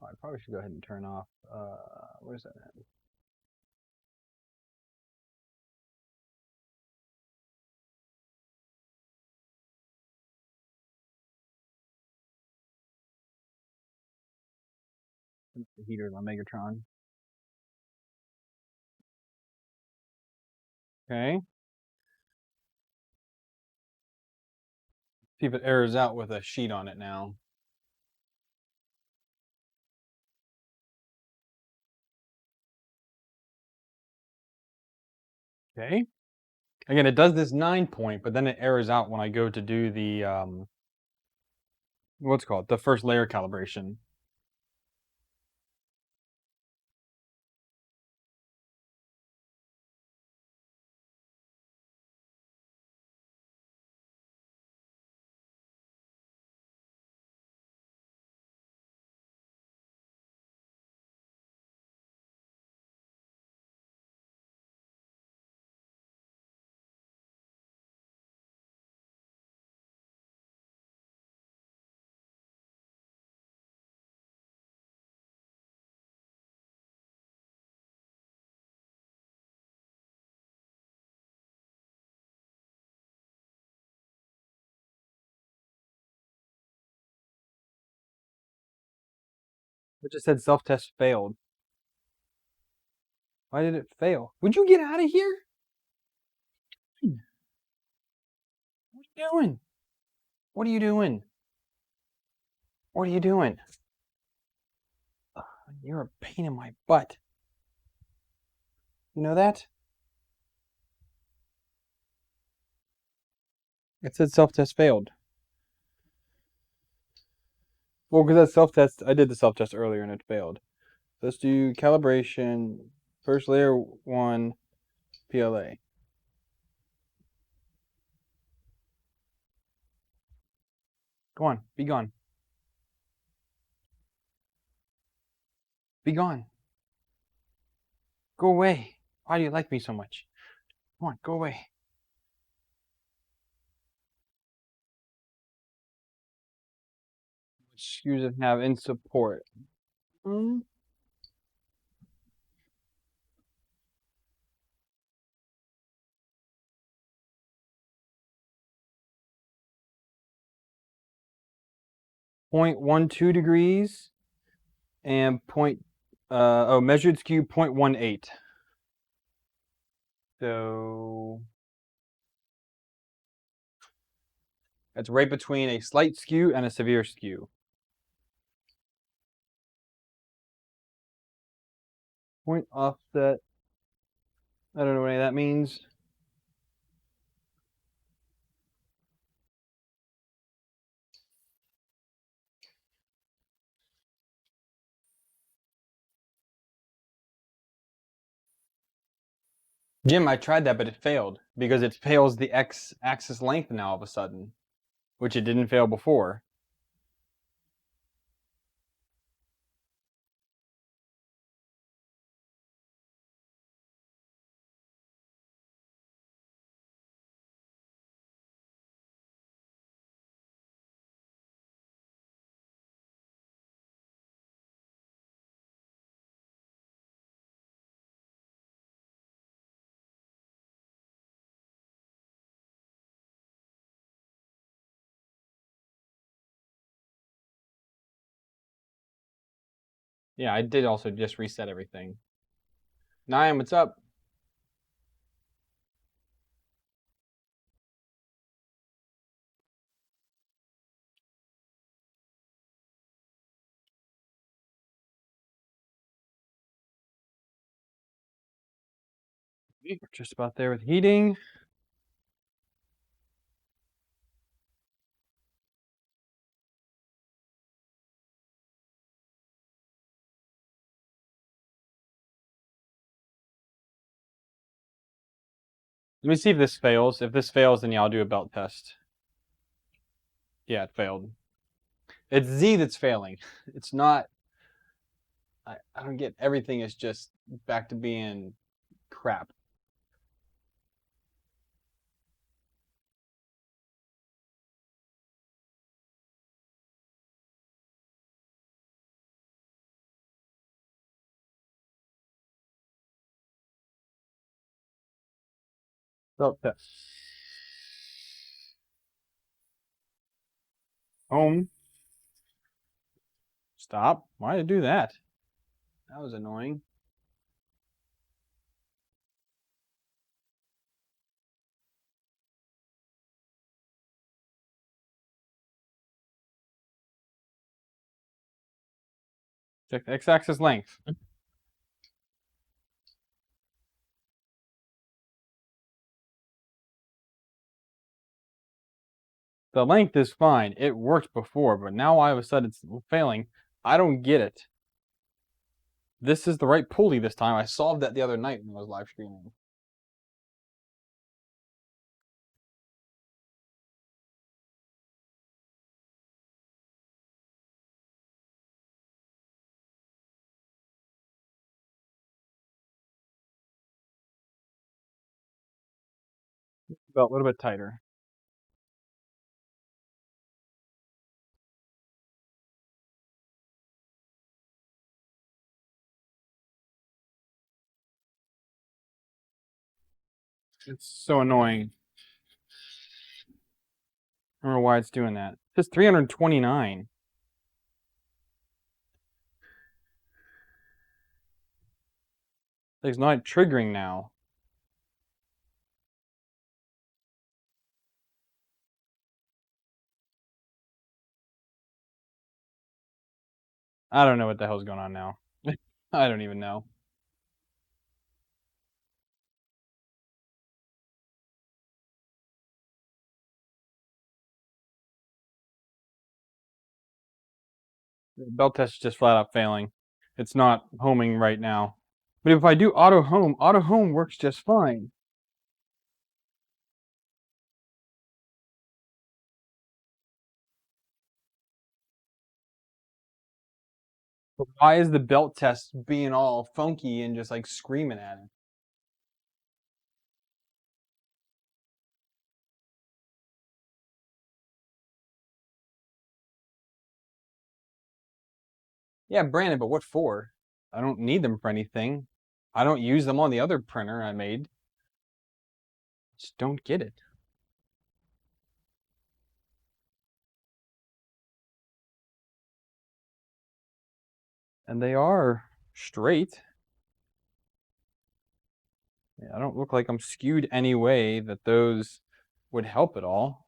I probably should go ahead and turn off. Where's that at? The heater on Megatron. Okay. See if it errors out with a sheet on it now. Okay. Again, it does this 9-point, but then it errors out when I go to do the what's it called? The first layer calibration. It just said self-test failed. Why did it fail? Would you get out of here? What are you doing? What are you doing? What are you doing? You're a pain in my butt. You know that? It said self-test failed. Well, because that self-test, I did the self-test earlier and it failed. Let's do calibration, first layer 1, PLA. Go on, be gone. Be gone. Go away. Why do you like me so much? Come on, go away. Which SKUs that have in support? 0.12 degrees and measured skew 0.18. So that's right between a slight skew and a severe skew. Point offset. I don't know what any of that means. Jim, I tried that, but it failed because it fails the x-axis length now all of a sudden, which it didn't fail before. Yeah, I did also just reset everything. Nyan, what's up? We're just about there with heating. Let me see if this fails. If this fails, then yeah, I'll do a belt test. Yeah, it failed. It's Z that's failing. It's not. I don't get. Everything is just back to being crap. Belt test. Home. Stop. Why did it do that? That was annoying. Check the x-axis length. The length is fine. It worked before, but now all of a sudden it's failing. I don't get it. This is the right pulley this time. I solved that the other night when I was live streaming. Belt a little bit tighter. It's so annoying. I don't know why it's doing that. It's 329. It's not triggering now. I don't know what the hell's going on now. I don't even know. The belt test is just flat out failing. It's not homing right now. But if I do auto home works just fine. But why is the belt test being all funky and just like screaming at it? Yeah, Brandon, but what for? I don't need them for anything. I don't use them on the other printer I made. Just don't get it. And they are straight. Yeah, I don't look like I'm skewed any way that those would help at all.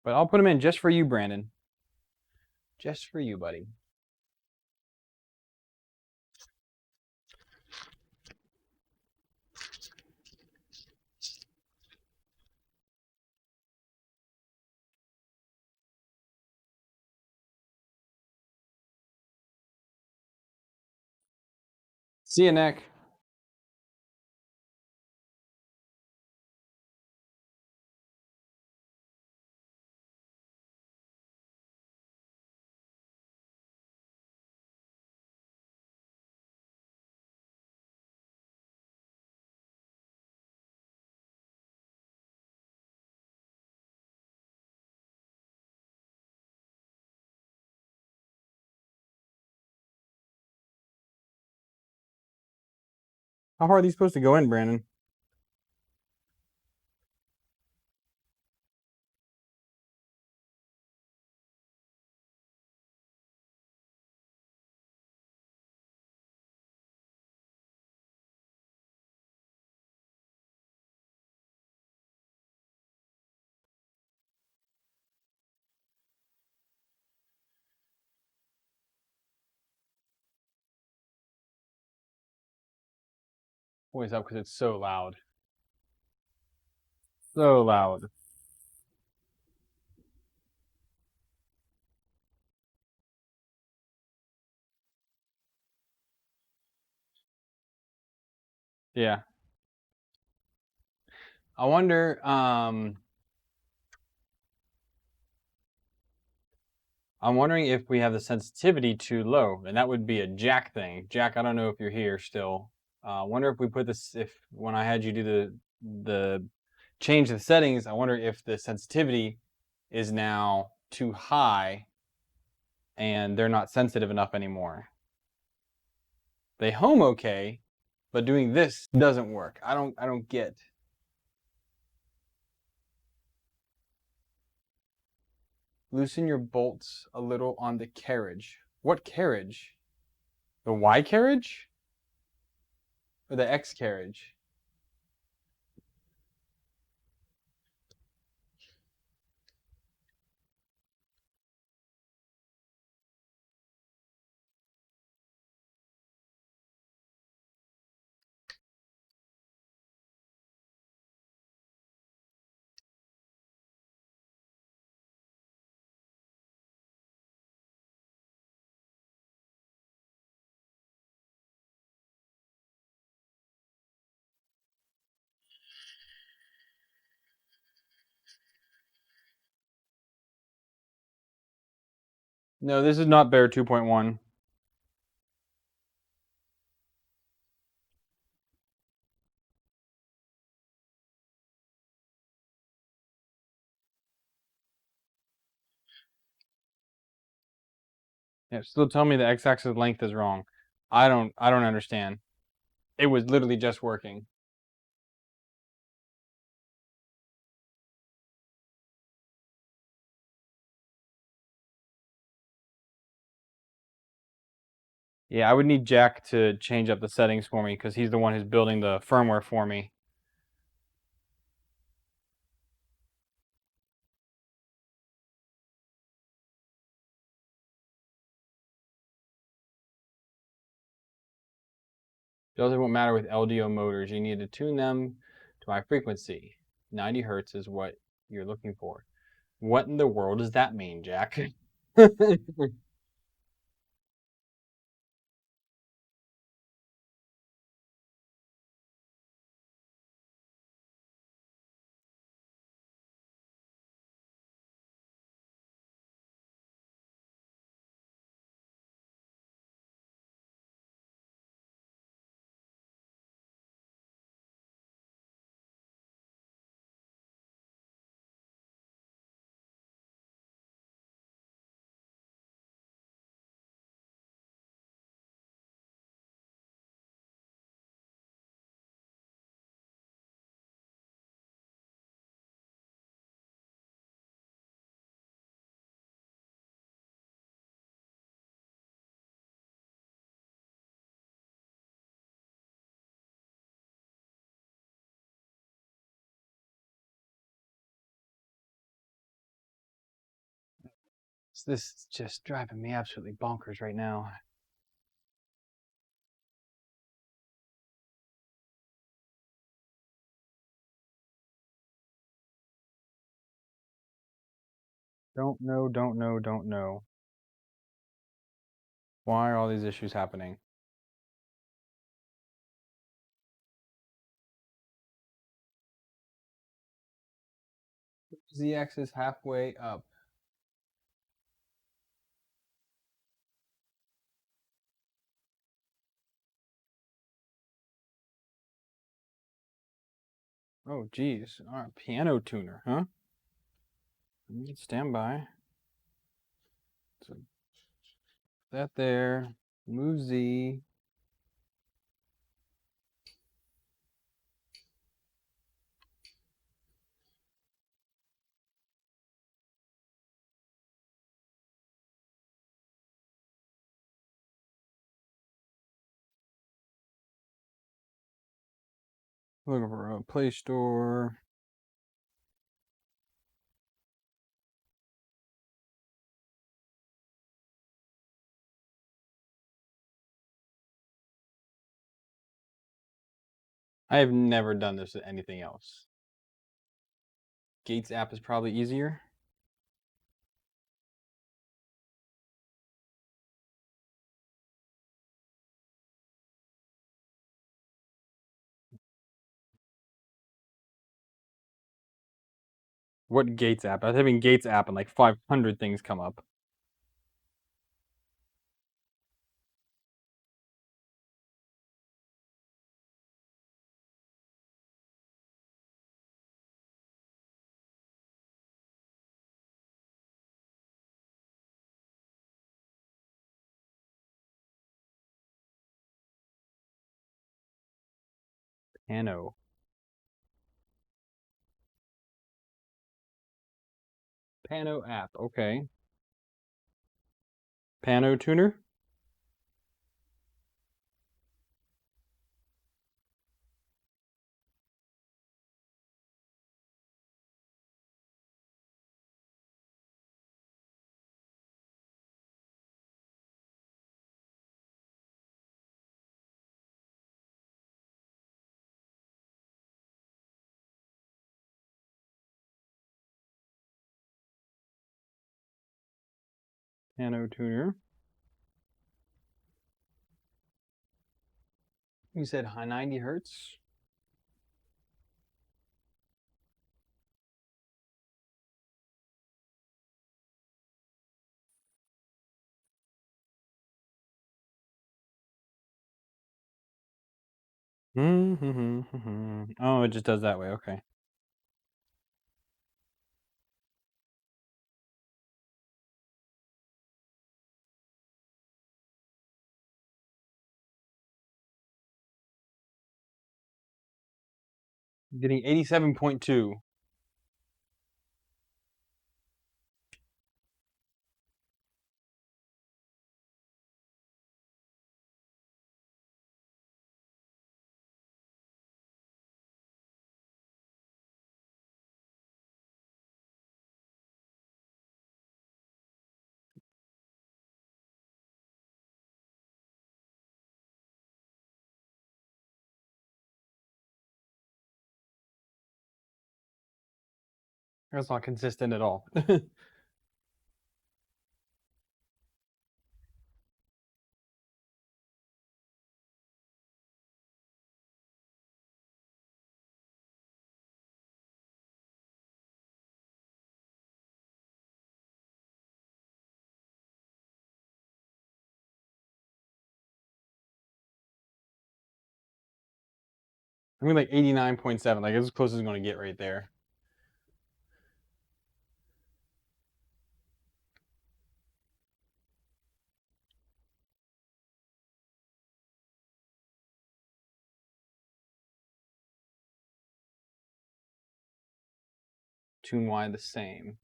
But I'll put them in just for you, Brandon. Just for you, buddy. See you, Nick. How far are these supposed to go in, Brandon? Always up because it's so loud. So loud. Yeah. I wonder, I'm wondering if we have the sensitivity too low, and that would be a Jack thing. Jack, I don't know if you're here still. I wonder if we put this, if when I had you do the change the settings, I wonder if the sensitivity is now too high and they're not sensitive enough anymore. They home okay, but doing this doesn't work. I don't get. Loosen your bolts a little on the carriage. What carriage? The Y carriage? Or the X carriage? No, this is not Bear 2.1. Yeah, still tell me the x-axis length is wrong. I don't understand. It was literally just working. Yeah, I would need Jack to change up the settings for me because he's the one who's building the firmware for me. Doesn't won't matter with LDO motors. You need to tune them to my frequency. 90 hertz is what you're looking for. What in the world does that mean, Jack? This is just driving me absolutely bonkers right now. Don't know, don't know, don't know. Why are all these issues happening? ZX is halfway up. Oh, geez. All right, piano tuner, huh? Stand by. So that there. Move Z. Looking for a Play Store. I have never done this with anything else. Gates app is probably easier. What Gates app? I was having Gates app and like 500 things come up. Pano. Pano app. Okay. Pano tuner. Pano tuner. You said 90 hertz. Oh, it just does that way. Okay. Getting 87.2. That's not consistent at all. I mean, like 89.7. Like, it's as close as it's going to get right there. Tune Y the same.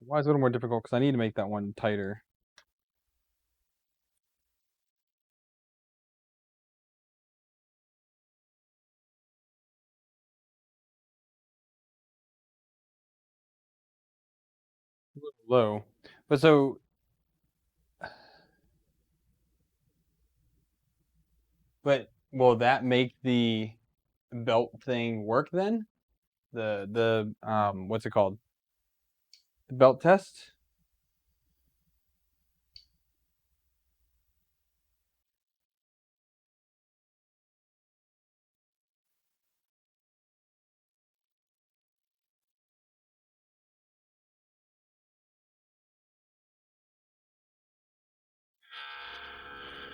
Y is a little more difficult because I need to make that one tighter. A little low. But so, but will that make the belt thing work then? The what's it called? The belt test?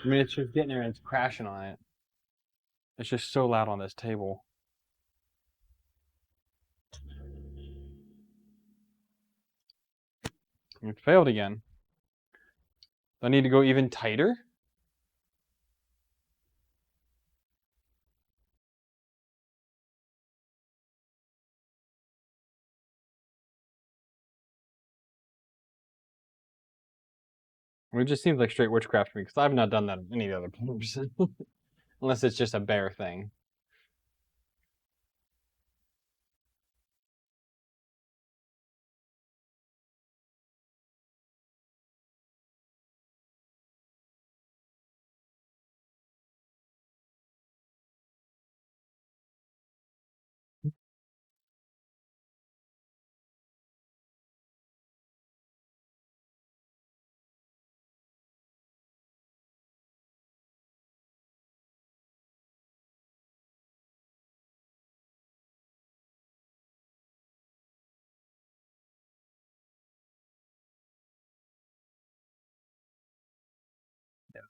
I mean, it's just getting there and it's crashing on it. It's just so loud on this table. It failed again. Do I need to go even tighter? It just seems like straight witchcraft to me because I've not done that in any other players. Unless it's just a bear thing.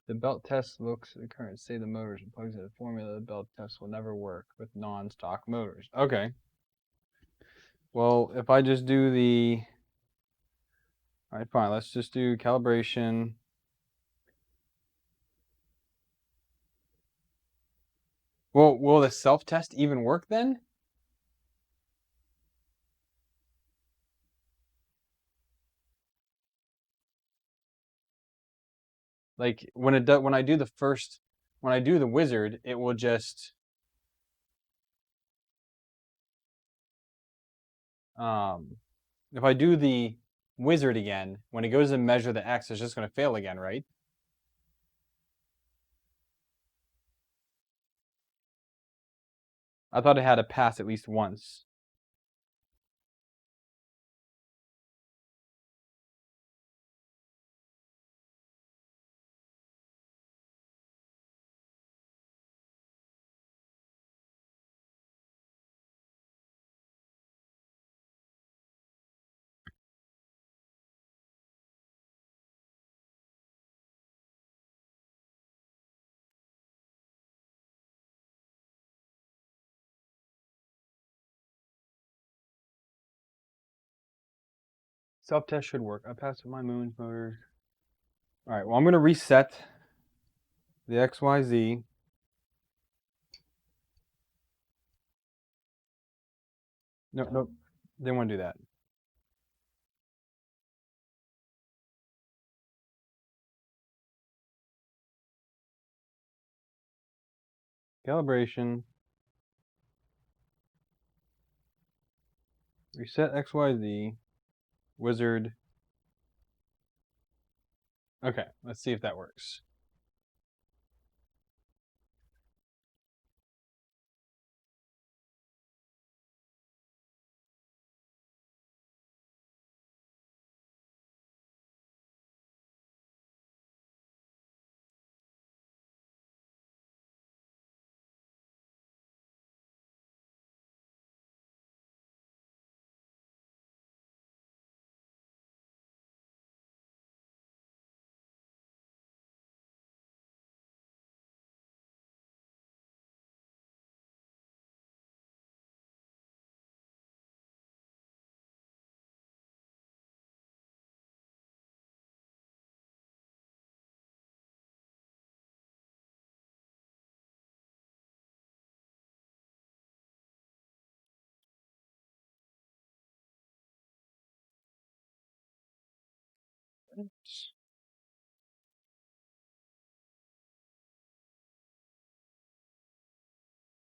The belt test looks at the current state of the motors and plugs into the formula. The belt test will never work with non-stock motors. Okay. Well, if I just do the... All right, fine. Let's just do calibration. Well, will the self-test even work then? Like when it does, when I do the first, when I do the wizard, it will just if I do the wizard again, when it goes to measure the X, it's just going to fail again, right? I thought it had to pass at least once. Self-test should work. I passed with my moon's motors. All right, well, I'm going to reset the XYZ. No, nope. Didn't want to do that. Calibration. Reset XYZ. Wizard. Okay, let's see if that works.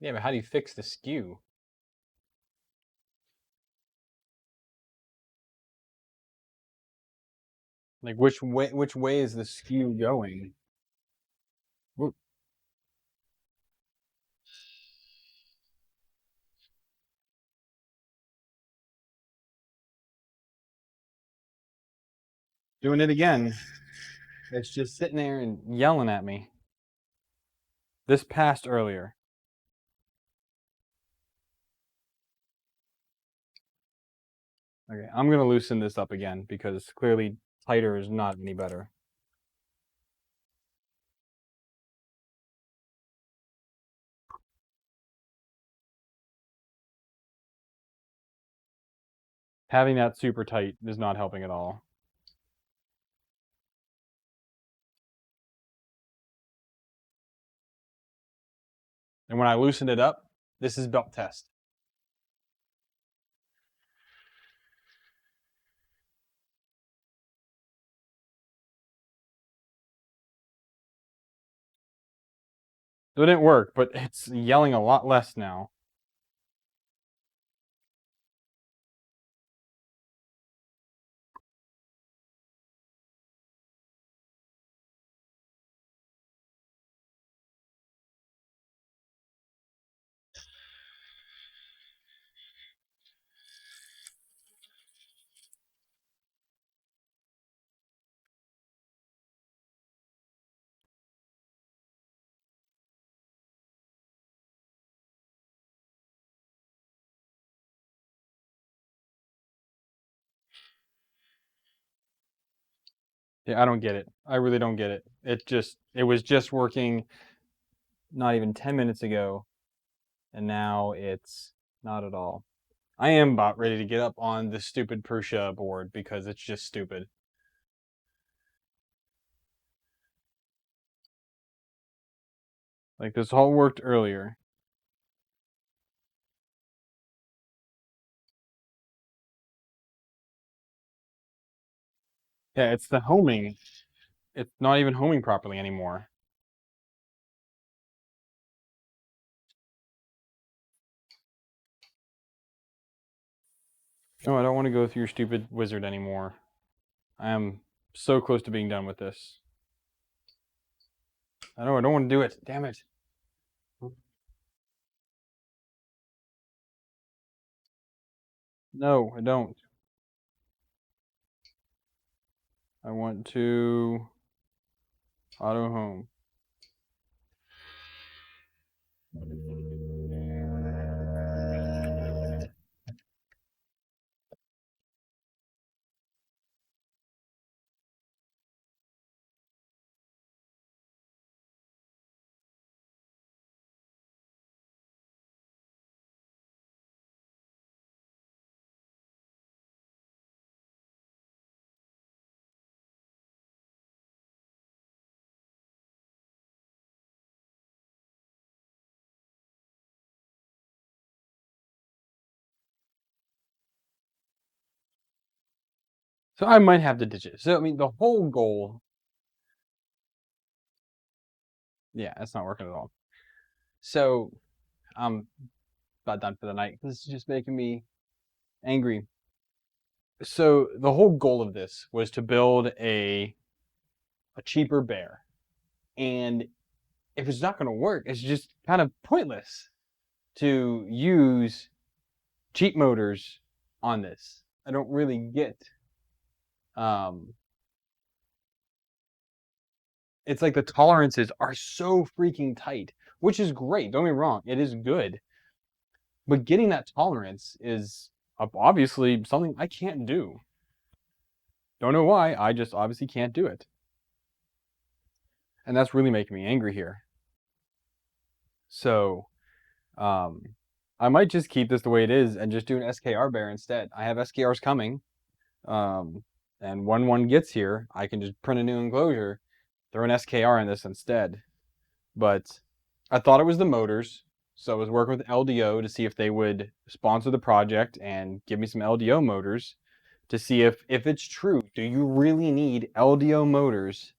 Yeah, but how do you fix the skew? Like which way is the skew going? Whoop. Doing it again. It's just sitting there and yelling at me. This passed earlier. Okay, I'm going to loosen this up again because clearly tighter is not any better. Having that super tight is not helping at all. And when I loosened it up, this is belt test. So it didn't work, but it's yelling a lot less now. Yeah, I don't get it. I really don't get it. It was just working not even 10 minutes ago, and now it's not at all. I am about ready to get up on this stupid Persia board because it's just stupid. Like this all worked earlier. Yeah, it's the homing. It's not even homing properly anymore. No, I don't want to go through your stupid wizard anymore. I am so close to being done with this. I don't want to do it. Damn it. No, I don't. I want to auto home. So I might have to ditch it. So I mean, the whole goal. Yeah, that's not working at all. So I'm about done for the night. This is just making me angry. So the whole goal of this was to build a cheaper bear. And if it's not going to work, it's just kind of pointless to use cheap motors on this. I don't really get. It's like the tolerances are so freaking tight, which is great. Don't get me wrong, it is good. But getting that tolerance is obviously something I can't do. Don't know why, I just obviously can't do it. And that's really making me angry here. So, I might just keep this the way it is and just do an SKR bear instead. I have SKRs coming. And when one gets here, I can just print a new enclosure, throw an SKR in this instead. But I thought it was the motors, so I was working with LDO to see if they would sponsor the project and give me some LDO motors to see if it's true. Do you really need LDO motors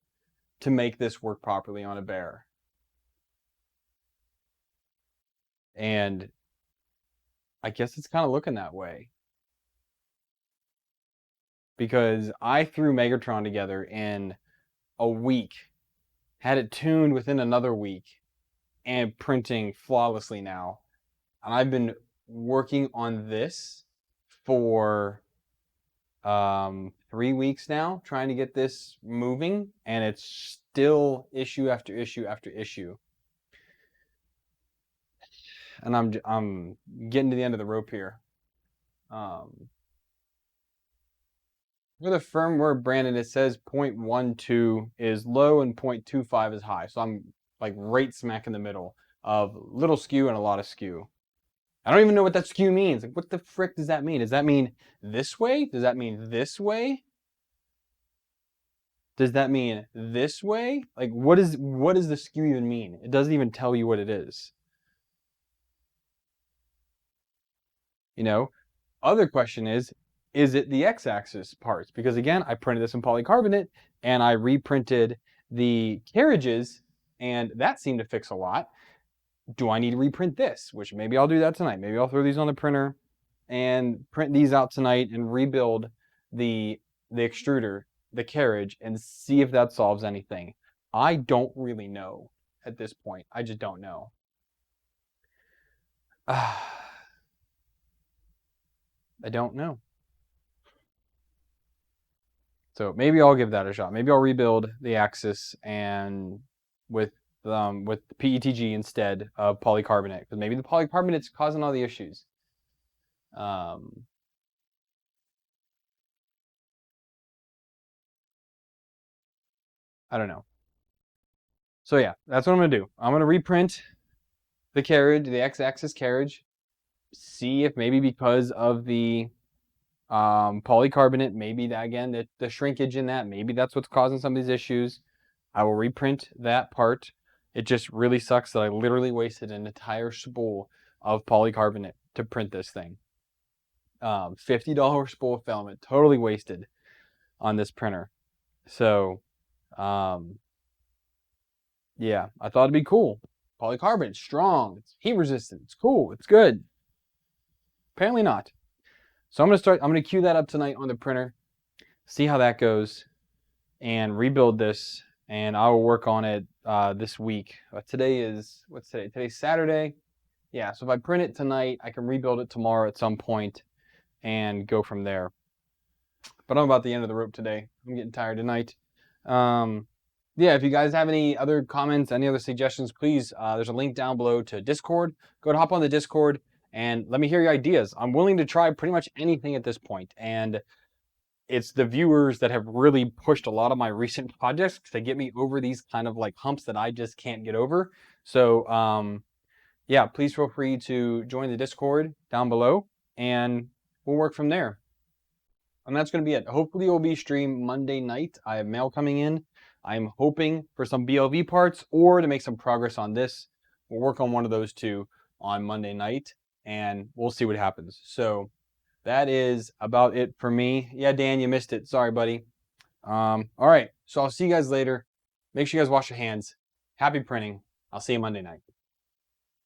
to make this work properly on a bear? And I guess it's kind of looking that way. Because I threw Megatron together in a week, had it tuned within another week, and printing flawlessly now. And I've been working on this for 3 weeks now, trying to get this moving, and it's still issue after issue after issue. And I'm getting to the end of the rope here. For the firmware, Brandon, it says 0.12 is low and 0.25 is high. So I'm like right smack in the middle of little skew and a lot of skew. I don't even know what that skew means. Like, what the frick does that mean? Does that mean this way? Does that mean this way? Does that mean this way? Like, what does the skew even mean? It doesn't even tell you what it is. You know? Other question is it the x-axis parts? Because again, I printed this in polycarbonate and I reprinted the carriages and that seemed to fix a lot. Do I need to reprint this? Which maybe I'll do that tonight. Maybe I'll throw these on the printer and print these out tonight and rebuild the extruder, the carriage, and see if that solves anything. I don't really know at this point. I just don't know. I don't know. So maybe I'll give that a shot. Maybe I'll rebuild the axis and with PETG instead of polycarbonate, because maybe the polycarbonate's causing all the issues. I don't know. So yeah, that's what I'm gonna do. I'm gonna reprint the carriage, the x-axis carriage, see if maybe because of the polycarbonate, maybe that again, the shrinkage in that, maybe that's what's causing some of these issues. I will reprint that part. It just really sucks that I literally wasted an entire spool of polycarbonate to print this thing. $50 spool of filament, totally wasted on this printer. So, yeah, I thought it'd be cool. Polycarbonate, strong, it's heat resistant, it's cool, it's good. Apparently not. So I'm gonna queue that up tonight on the printer, see how that goes, and rebuild this, and I will work on it this week. Today is, what's today? Today's Saturday. Yeah, so if I print it tonight, I can rebuild it tomorrow at some point and go from there. But I'm about the end of the rope today. I'm getting tired tonight. Yeah, if you guys have any other comments, any other suggestions, please, there's a link down below to Discord. Go to hop on the Discord and let me hear your ideas. I'm willing to try pretty much anything at this point. And it's the viewers that have really pushed a lot of my recent projects to get me over these kind of like humps that I just can't get over. So, yeah, please feel free to join the Discord down below and we'll work from there. And that's going to be it. Hopefully it will be streamed Monday night. I have mail coming in. I'm hoping for some BLV parts or to make some progress on this. We'll work on one of those two on Monday night and we'll see what happens. So that is about it for me. Yeah, Dan, you missed it. Sorry, buddy. All right. So I'll see you guys later. Make sure you guys wash your hands. Happy printing. I'll see you Monday night.